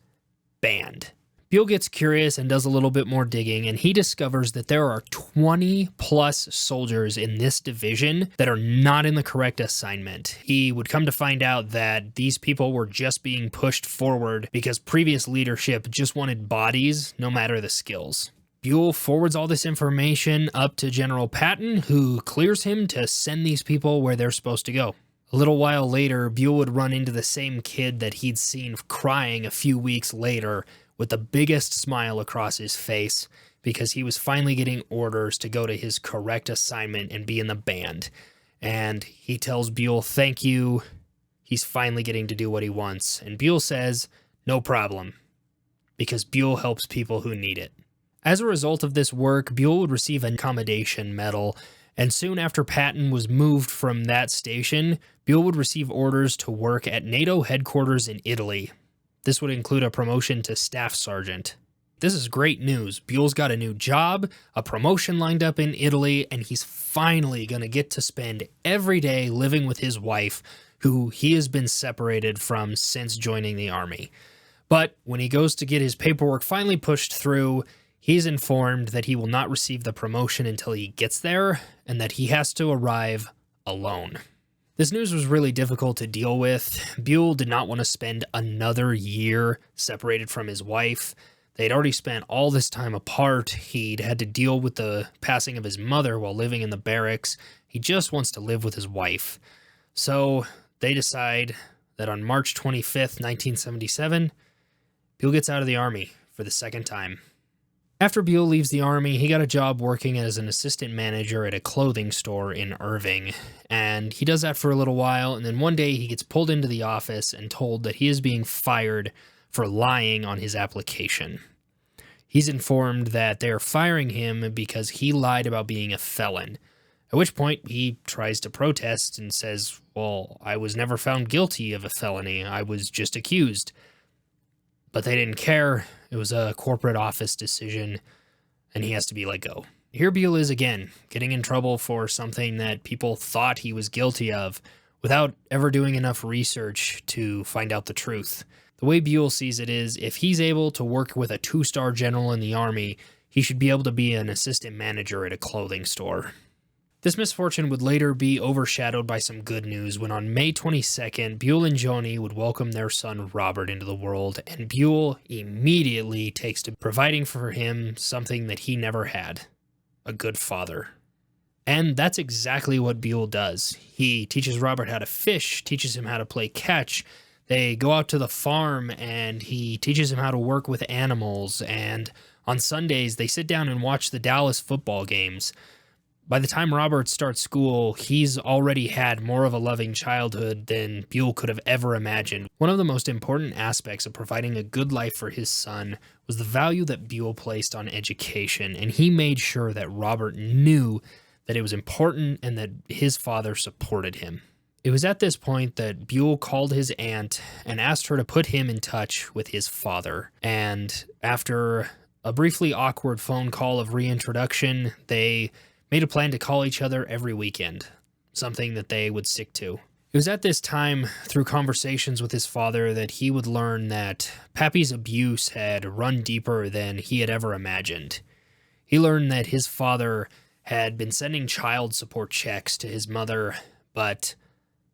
A: banned. Buell gets curious and does a little bit more digging, and he discovers that there are 20 plus soldiers in this division that are not in the correct assignment. He would come to find out that these people were just being pushed forward because previous leadership just wanted bodies, no matter the skills. Buell forwards all this information up to General Patton, who clears him to send these people where they're supposed to go. A little while later, Buell would run into the same kid that he'd seen crying a few weeks later, with the biggest smile across his face, because he was finally getting orders to go to his correct assignment and be in the band. And he tells Buell, thank you. He's finally getting to do what he wants. And Buell says, no problem, because Buell helps people who need it. As a result of this work, Buell would receive an commendation medal, and soon after Patton was moved from that station, Buell would receive orders to work at NATO headquarters in Italy. This would include a promotion to staff sergeant. This is great news. Buell's got a new job, a promotion lined up in Italy, and he's finally going to get to spend every day living with his wife, who he has been separated from since joining the army. But when he goes to get his paperwork finally pushed through, he's informed that he will not receive the promotion until he gets there, and that he has to arrive alone. This news was really difficult to deal with. Buell did not want to spend another year separated from his wife. They'd already spent all this time apart. He'd had to deal with the passing of his mother while living in the barracks. He just wants to live with his wife. So they decide that on March 25th, 1977, Buell gets out of the Army for the second time. After Buell leaves the Army, he got a job working as an assistant manager at a clothing store in Irving, and he does that for a little while, and then one day he gets pulled into the office and told that he is being fired for lying on his application. He's informed that they're firing him because he lied about being a felon, at which point he tries to protest and says, "Well, I was never found guilty of a felony, I was just accused." But they didn't care. It was a corporate office decision, and he has to be let go. Here Buell is again, getting in trouble for something that people thought he was guilty of without ever doing enough research to find out the truth. The way Buell sees it is, if he's able to work with a 2-star general in the Army, he should be able to be an assistant manager at a clothing store. This misfortune would later be overshadowed by some good news when on May 22nd, Buell and Joni would welcome their son Robert into the world, and Buell immediately takes to providing for him something that he never had: a good father. And that's exactly what Buell does. He teaches Robert how to fish, teaches him how to play catch. They go out to the farm and he teaches him how to work with animals, and on Sundays they sit down and watch the Dallas football games. By the time Robert starts school, he's already had more of a loving childhood than Buell could have ever imagined. One of the most important aspects of providing a good life for his son was the value that Buell placed on education, and he made sure that Robert knew that it was important and that his father supported him. It was at this point that Buell called his aunt and asked her to put him in touch with his father. And after a briefly awkward phone call of reintroduction, they made a plan to call each other every weekend, something that they would stick to. It was at this time, through conversations with his father, that he would learn that Pappy's abuse had run deeper than he had ever imagined. He learned that his father had been sending child support checks to his mother, but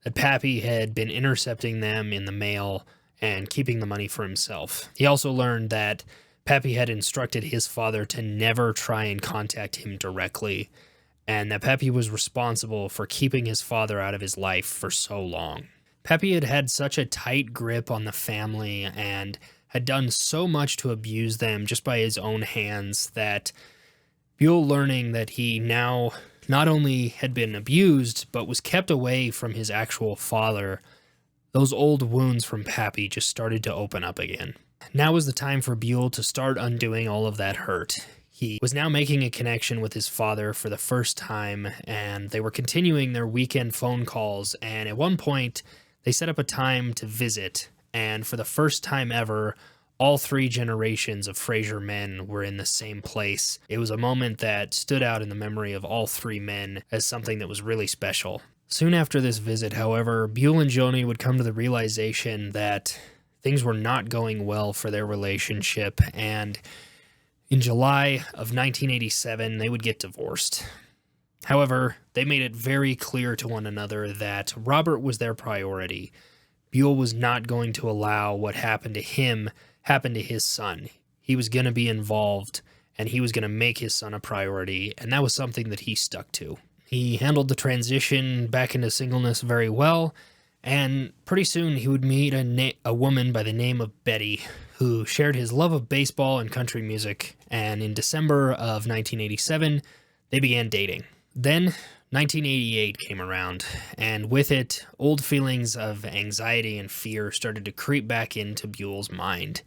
A: that Pappy had been intercepting them in the mail and keeping the money for himself. He also learned that Pappy had instructed his father to never try and contact him directly, and that Pappy was responsible for keeping his father out of his life for so long. Pappy had had such a tight grip on the family and had done so much to abuse them just by his own hands that Buell, learning that he now not only had been abused, but was kept away from his actual father, those old wounds from Pappy just started to open up again. Now was the time for Buell to start undoing all of that hurt. He was now making a connection with his father for the first time, and they were continuing their weekend phone calls, and at one point, they set up a time to visit, and for the first time ever, all 3 generations of Fraser men were in the same place. It was a moment that stood out in the memory of all 3 men as something that was really special. Soon after this visit, however, Buell and Joni would come to the realization that things were not going well for their relationship, and in July of 1987, they would get divorced. However, they made it very clear to one another that Robert was their priority. Buell was not going to allow what happened to him happen to his son. He was going to be involved, and he was going to make his son a priority, and that was something that he stuck to. He handled the transition back into singleness very well, and pretty soon he would meet a woman by the name of Betty, who shared his love of baseball and country music, and in December of 1987, they began dating. Then, 1988 came around, and with it, old feelings of anxiety and fear started to creep back into Buell's mind.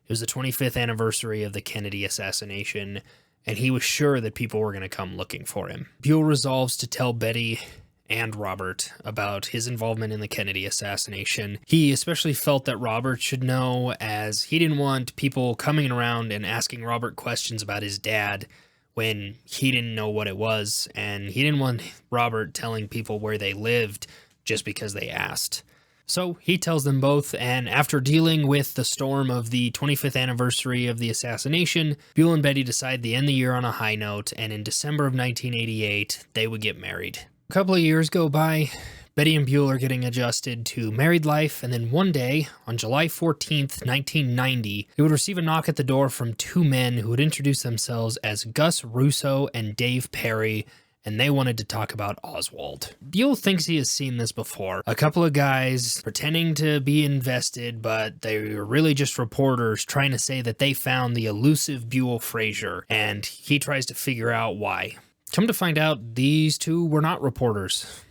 A: It was the 25th anniversary of the Kennedy assassination, and he was sure that people were going to come looking for him. Buell resolves to tell Betty and Robert about his involvement in the Kennedy assassination. He especially felt that Robert should know, as he didn't want people coming around and asking Robert questions about his dad when he didn't know what it was, and he didn't want Robert telling people where they lived just because they asked. So he tells them both, and after dealing with the storm of the 25th anniversary of the assassination, Buell and Betty decide to end the year on a high note, and in December of 1988, they would get married. A couple of years go by, Betty and Buell are getting adjusted to married life, and then one day, on July 14th, 1990, they would receive a knock at the door from two men who would introduce themselves as Gus Russo and Dave Perry, and they wanted to talk about Oswald. Buell thinks he has seen this before. A couple of guys pretending to be invested, but they were really just reporters trying to say that they found the elusive Buell Frazier, and he tries to figure out why. Come to find out, these two were not reporters.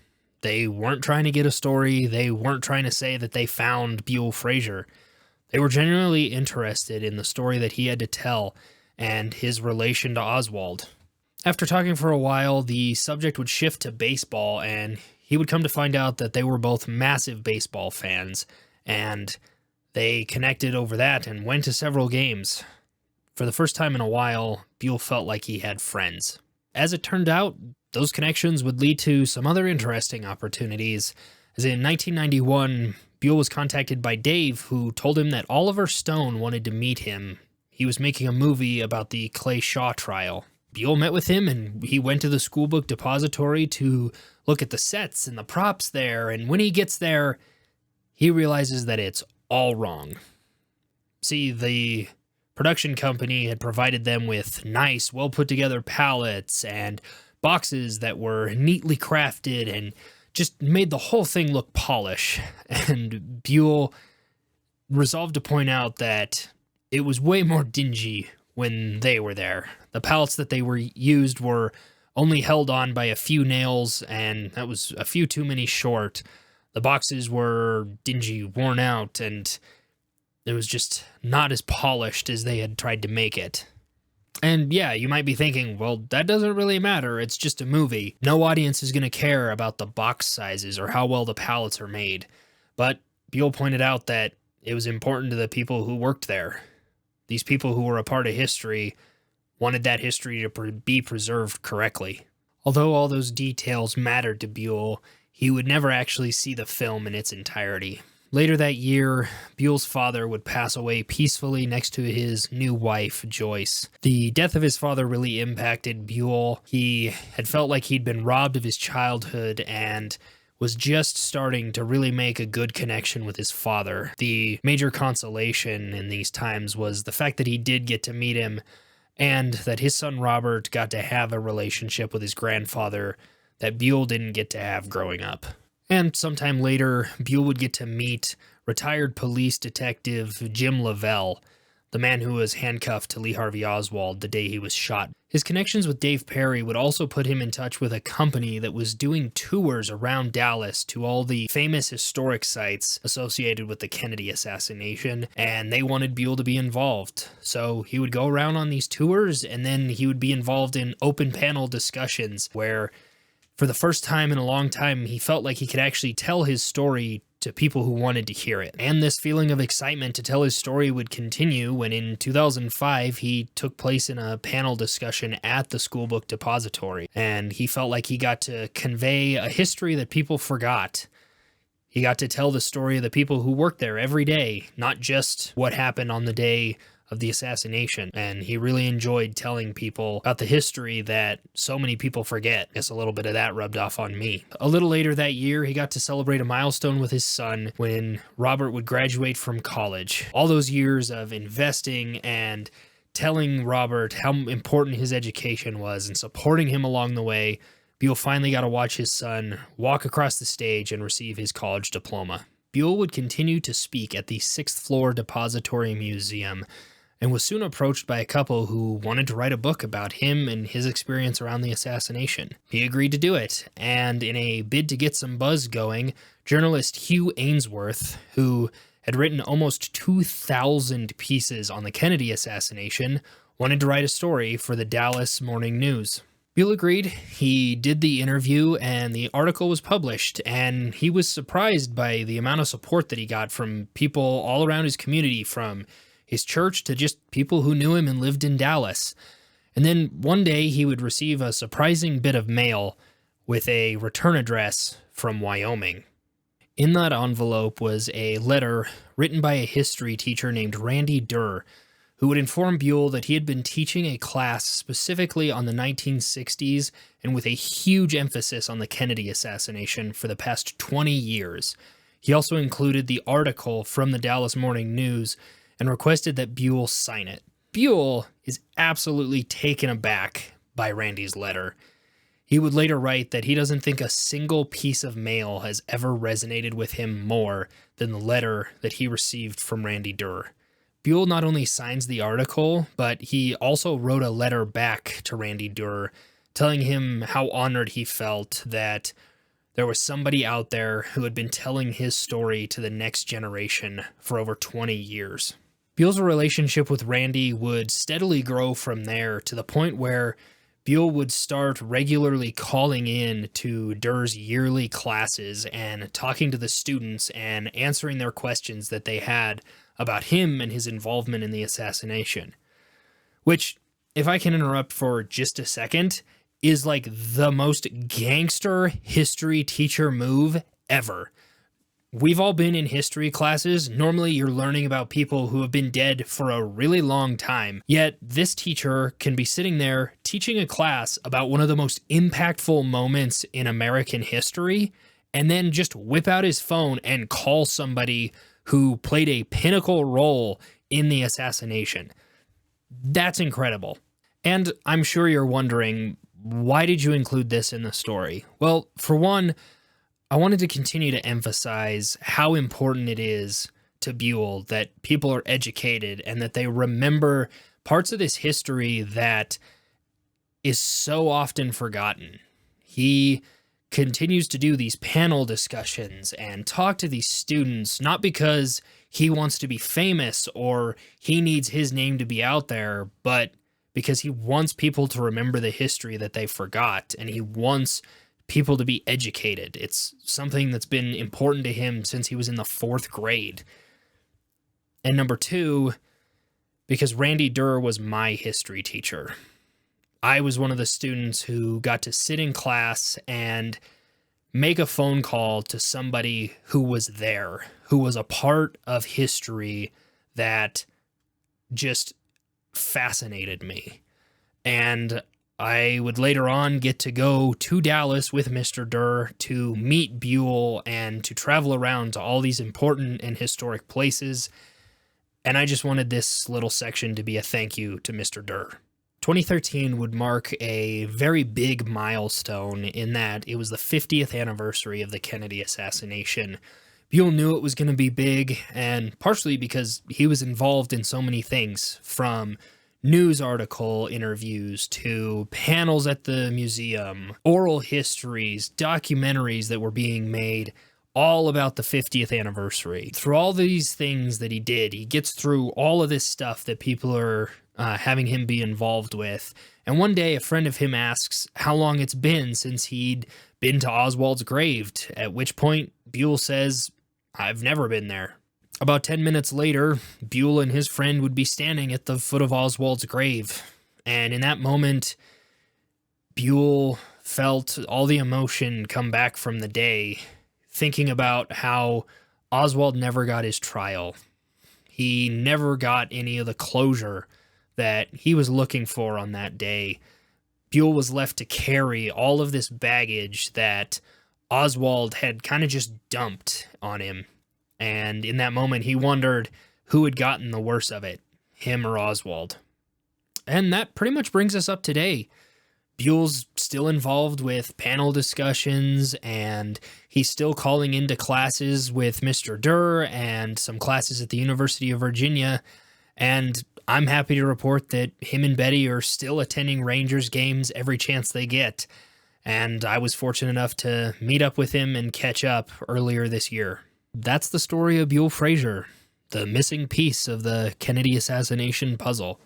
A: They weren't trying to get a story. They weren't trying to say that they found Buell Frazier. They were genuinely interested in the story that he had to tell and his relation to Oswald. After talking for a while, the subject would shift to baseball, and he would come to find out that they were both massive baseball fans, and they connected over that and went to several games. For the first time in a while, Buell felt like he had friends. As it turned out, those connections would lead to some other interesting opportunities, as in 1991, Buell was contacted by Dave, who told him that Oliver Stone wanted to meet him. He was making a movie about the Clay Shaw trial. Buell met with him, and he went to the schoolbook depository to look at the sets and the props there, and when he gets there, he realizes that it's all wrong. See, the production company had provided them with nice, well-put-together palettes and boxes that were neatly crafted and just made the whole thing look polished, and Buell resolved to point out that it was way more dingy when they were there. The pallets that they were used were only held on by a few nails, and that was a few too many short. The boxes were dingy, worn out, and it was just not as polished as they had tried to make it. And yeah, you might be thinking, well, that doesn't really matter, it's just a movie. No audience is going to care about the box sizes or how well the pallets are made. But Buell pointed out that it was important to the people who worked there. These people who were a part of history wanted that history to be preserved correctly. Although all those details mattered to Buell, he would never actually see the film in its entirety. Later that year, Buell's father would pass away peacefully next to his new wife, Joyce. The death of his father really impacted Buell. He had felt like he'd been robbed of his childhood and was just starting to really make a good connection with his father. The major consolation in these times was the fact that he did get to meet him, and that his son Robert got to have a relationship with his grandfather that Buell didn't get to have growing up. And sometime later, Buell would get to meet retired police detective Jim Lavelle, the man who was handcuffed to Lee Harvey Oswald the day he was shot. His connections with Dave Perry would also put him in touch with a company that was doing tours around Dallas to all the famous historic sites associated with the Kennedy assassination, and they wanted Buell to be involved. So he would go around on these tours, and then he would be involved in open panel discussions where, for the first time in a long time, he felt like he could actually tell his story to people who wanted to hear it. And this feeling of excitement to tell his story would continue when in 2005 he took place in a panel discussion at the schoolbook depository, and he felt like he got to convey a history that people forgot. He got to tell the story of the people who worked there every day, not just what happened on the day of the assassination, and he really enjoyed telling people about the history that so many people forget. I guess a little bit of that rubbed off on me. A little later that year, he got to celebrate a milestone with his son when Robert would graduate from college. All those years of investing and telling Robert how important his education was and supporting him along the way, Buell finally got to watch his son walk across the stage and receive his college diploma. Buell would continue to speak at the 6th floor Depository Museum, and was soon approached by a couple who wanted to write a book about him and his experience around the assassination. He agreed to do it, and in a bid to get some buzz going, journalist Hugh Ainsworth, who had written almost 2,000 pieces on the Kennedy assassination, wanted to write a story for the Dallas Morning News. Buell agreed. He did the interview and the article was published, and he was surprised by the amount of support that he got from people all around his community, from his church to just people who knew him and lived in Dallas. And then one day he would receive a surprising bit of mail with a return address from Wyoming. In that envelope was a letter written by a history teacher named Randy Durr, who would inform Buell that he had been teaching a class specifically on the 1960s and with a huge emphasis on the Kennedy assassination for the past 20 years. He also included the article from the Dallas Morning News and requested that Buell sign it. Buell is absolutely taken aback by Randy's letter. He would later write that he doesn't think a single piece of mail has ever resonated with him more than the letter that he received from Randy Durr. Buell not only signs the article, but he also wrote a letter back to Randy Durr telling him how honored he felt that there was somebody out there who had been telling his story to the next generation for over 20 years. Buell's relationship with Randy would steadily grow from there to the point where Buell would start regularly calling in to Durr's yearly classes and talking to the students and answering their questions that they had about him and his involvement in the assassination. Which, if I can interrupt for just a second, is like the most gangster history teacher move ever. We've all been in history classes. Normally you're learning about people who have been dead for a really long time. Yet this teacher can be sitting there teaching a class about one of the most impactful moments in American history, and then just whip out his phone and call somebody who played a pinnacle role in the assassination. That's incredible. And I'm sure you're wondering, why did you include this in the story? Well, for one, I wanted to continue to emphasize how important it is to Buell that people are educated and that they remember parts of this history that is so often forgotten. He continues to do these panel discussions and talk to these students, not because he wants to be famous or he needs his name to be out there, but because he wants people to remember the history that they forgot, and he wants people to be educated. It's something that's been important to him since he was in the 4th grade. And number two, because Randy Durr was my history teacher. I was one of the students who got to sit in class and make a phone call to somebody who was there, who was a part of history that just fascinated me. And I would later on get to go to Dallas with Mr. Durr to meet Buell and to travel around to all these important and historic places. And I just wanted this little section to be a thank you to Mr. Durr. 2013 would mark a very big milestone in that it was the 50th anniversary of the Kennedy assassination. Buell knew it was going to be big, and partially because he was involved in so many things, from news article interviews to panels at the museum, oral histories, documentaries that were being made all about the 50th anniversary. Through all these things that he did, he gets through all of this stuff that people are having him be involved with. And one day a friend of him asks how long it's been since he'd been to Oswald's grave, at which point Buell says, "I've never been there." About 10 minutes later, Buell and his friend would be standing at the foot of Oswald's grave. And in that moment, Buell felt all the emotion come back from the day, thinking about how Oswald never got his trial. He never got any of the closure that he was looking for on that day. Buell was left to carry all of this baggage that Oswald had kind of just dumped on him. And in that moment, he wondered who had gotten the worst of it, him or Oswald. And that pretty much brings us up today. Buell's still involved with panel discussions, and he's still calling into classes with Mr. Durr and some classes at the University of Virginia. And I'm happy to report that him and Betty are still attending Rangers games every chance they get. And I was fortunate enough to meet up with him and catch up earlier this year. That's the story of Buell Frazier, the missing piece of the Kennedy assassination puzzle.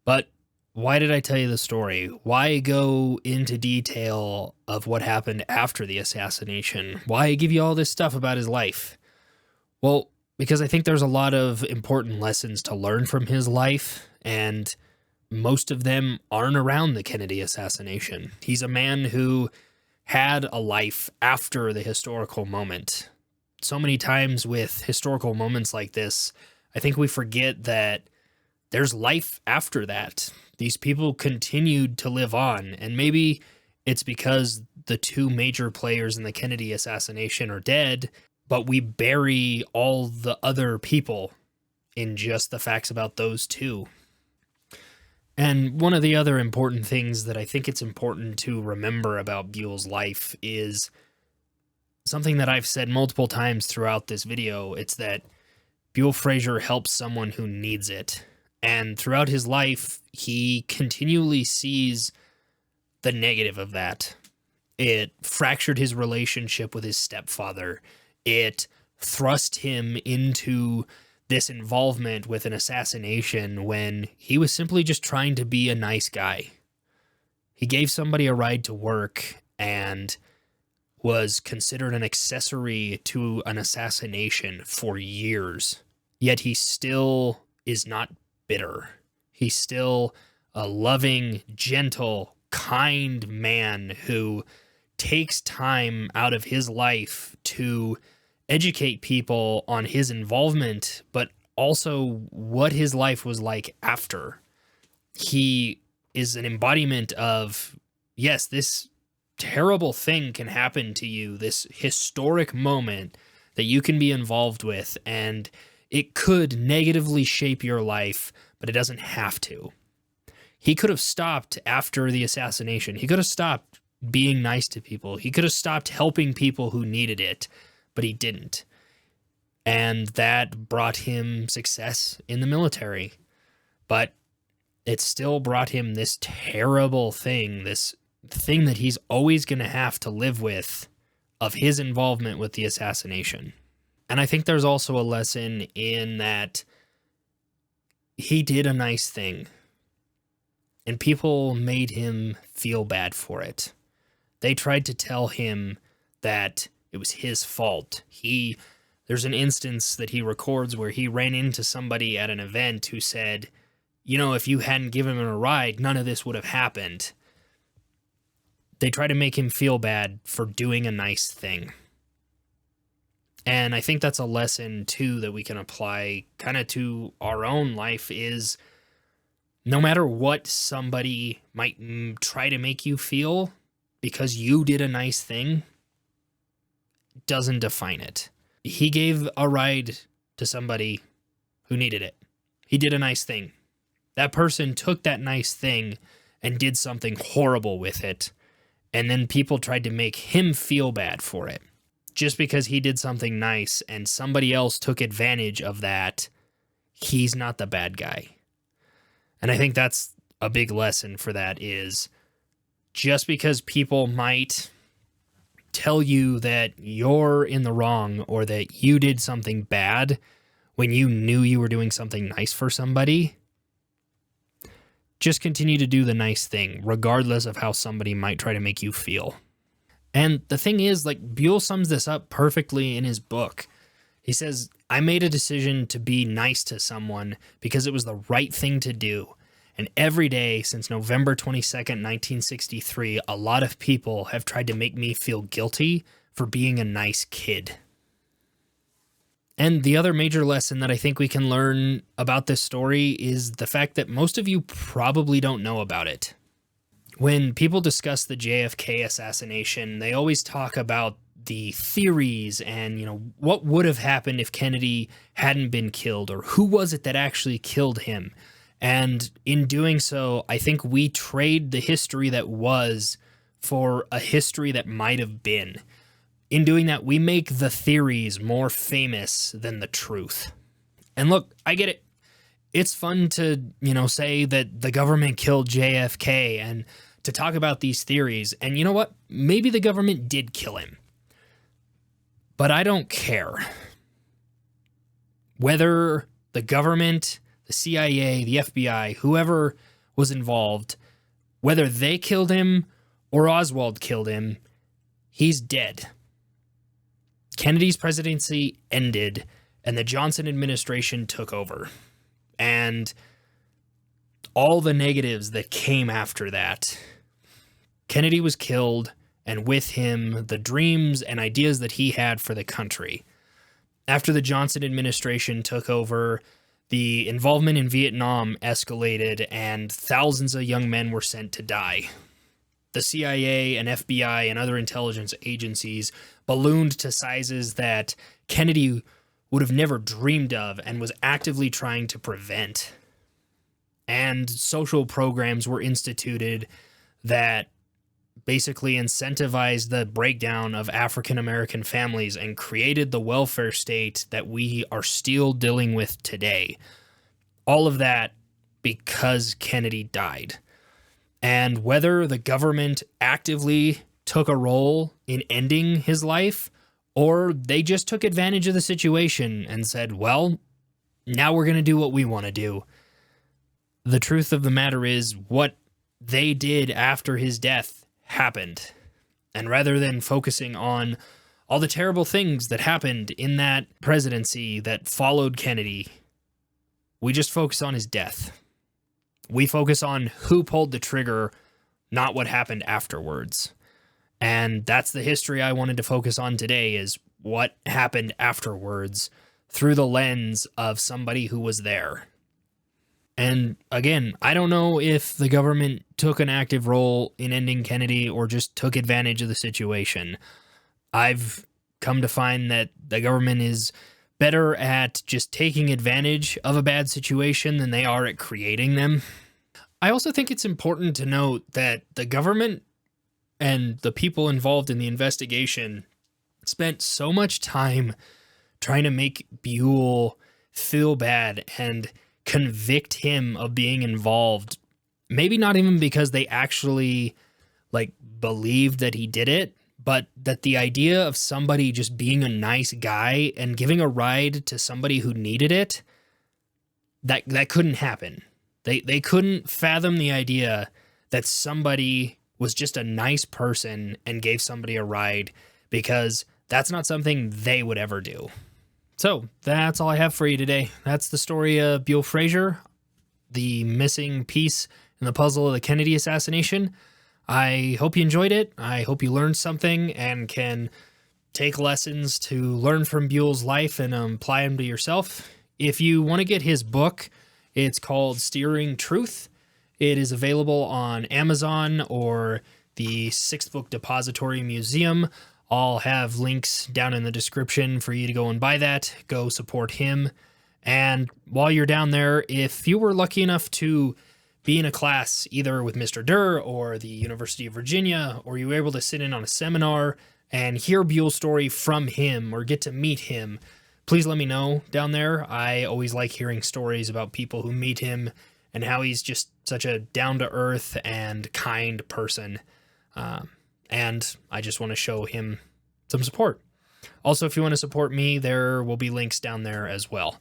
A: But Why did I tell you the story? Why go into detail of what happened after the assassination? Why give you all this stuff about his life? Well, because I think there's a lot of important lessons to learn from his life, and most of them aren't around the Kennedy assassination. He's a man who had a life after the historical moment. So many times with historical moments like this, I think we forget that there's life after that. These people continued to live on, and maybe it's because the two major players in the Kennedy assassination are dead, but we bury all the other people in just the facts about those two. And one of the other important things that I think it's important to remember about Buell's life is something that I've said multiple times throughout this video. It's that Buell Frazier helps someone who needs it. And throughout his life, he continually sees the negative of that. It fractured his relationship with his stepfather. It thrust him into this involvement with an assassination when he was simply just trying to be a nice guy. He gave somebody a ride to work and was considered an accessory to an assassination for years. Yet he still is not bitter. He's still a loving, gentle, kind man who takes time out of his life to educate people on his involvement, but also what his life was like after. He is an embodiment of, yes, this terrible thing can happen to you, this historic moment that you can be involved with, and it could negatively shape your life, but it doesn't have to. He could have stopped after the assassination. He could have stopped being nice to people. He could have stopped helping people who needed it, but he didn't. And that brought him success in the military. But it still brought him this terrible thing, this thing that he's always going to have to live with, of his involvement with the assassination. And I think there's also a lesson in that he did a nice thing, and people made him feel bad for it. They tried to tell him that it was his fault. There's an instance that he records where he ran into somebody at an event who said, you know, if you hadn't given him a ride, none of this would have happened. They try to make him feel bad for doing a nice thing. And I think that's a lesson, too, that we can apply kind of to our own life is no matter what somebody might try to make you feel, because you did a nice thing, doesn't define it. He gave a ride to somebody who needed it. He did a nice thing. That person took that nice thing and did something horrible with it. And then people tried to make him feel bad for it. Just because he did something nice and somebody else took advantage of that, he's not the bad guy. And I think that's a big lesson for that is just because people might tell you that you're in the wrong or that you did something bad when you knew you were doing something nice for somebody, just continue to do the nice thing, regardless of how somebody might try to make you feel. And the thing is, like, Buell sums this up perfectly in his book. He says, I made a decision to be nice to someone because it was the right thing to do. And every day since November 22nd, 1963, a lot of people have tried to make me feel guilty for being a nice kid. And the other major lesson that I think we can learn about this story is the fact that most of you probably don't know about it. When people discuss the JFK assassination, they always talk about the theories and, what would have happened if Kennedy hadn't been killed, or who was it that actually killed him. And in doing so, I think we trade the history that was for a history that might have been. In doing that, we make the theories more famous than the truth. And look, I get it. It's fun to, say that the government killed JFK and to talk about these theories. And you know what? Maybe the government did kill him. But I don't care. Whether the government, the CIA, the FBI, whoever was involved, whether they killed him or Oswald killed him, he's dead. Kennedy's presidency ended, and the Johnson administration took over. And all the negatives that came after that. Kennedy was killed, and with him, the dreams and ideas that he had for the country. After the Johnson administration took over, the involvement in Vietnam escalated, and thousands of young men were sent to die. The CIA and FBI and other intelligence agencies ballooned to sizes that Kennedy would have never dreamed of and was actively trying to prevent. And social programs were instituted that basically incentivized the breakdown of African American families and created the welfare state that we are still dealing with today. All of that because Kennedy died. And whether the government actively took a role in ending his life, or they just took advantage of the situation and said, well, now we're going to do what we want to do. The truth of the matter is, what they did after his death happened. And rather than focusing on all the terrible things that happened in that presidency that followed Kennedy, we just focus on his death. We focus on who pulled the trigger, not what happened afterwards. And that's the history I wanted to focus on today, is what happened afterwards through the lens of somebody who was there. And again, I don't know if the government took an active role in ending Kennedy or just took advantage of the situation. I've come to find that the government is better at just taking advantage of a bad situation than they are at creating them. I also think it's important to note that the government and the people involved in the investigation spent so much time trying to make Buell feel bad and convict him of being involved. Maybe not even because they actually believed that he did it, but that the idea of somebody just being a nice guy and giving a ride to somebody who needed it, that couldn't happen. They couldn't fathom the idea that somebody was just a nice person and gave somebody a ride, because that's not something they would ever do. So that's all I have for you today. That's the story of Buell Frazier, the missing piece in the puzzle of the Kennedy assassination. I hope you enjoyed it. I hope you learned something and can take lessons to learn from Buell's life and apply them to yourself. If you want to get his book, it's called Steering Truth. It is available on Amazon or the Sixth Book Depository Museum. I'll have links down in the description for you to go and buy that. Go support him. And while you're down there, if you were lucky enough to be in a class either with Mr. Durr or the University of Virginia, or you were able to sit in on a seminar and hear Buell's story from him or get to meet him, please let me know down there. I always like hearing stories about people who meet him and how he's just such a down-to-earth and kind person. And I just want to show him some support. Also, if you want to support me, there will be links down there as well.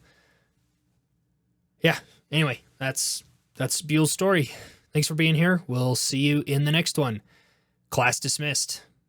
A: Yeah, anyway, that's Buell's story. Thanks for being here. We'll see you in the next one. Class dismissed.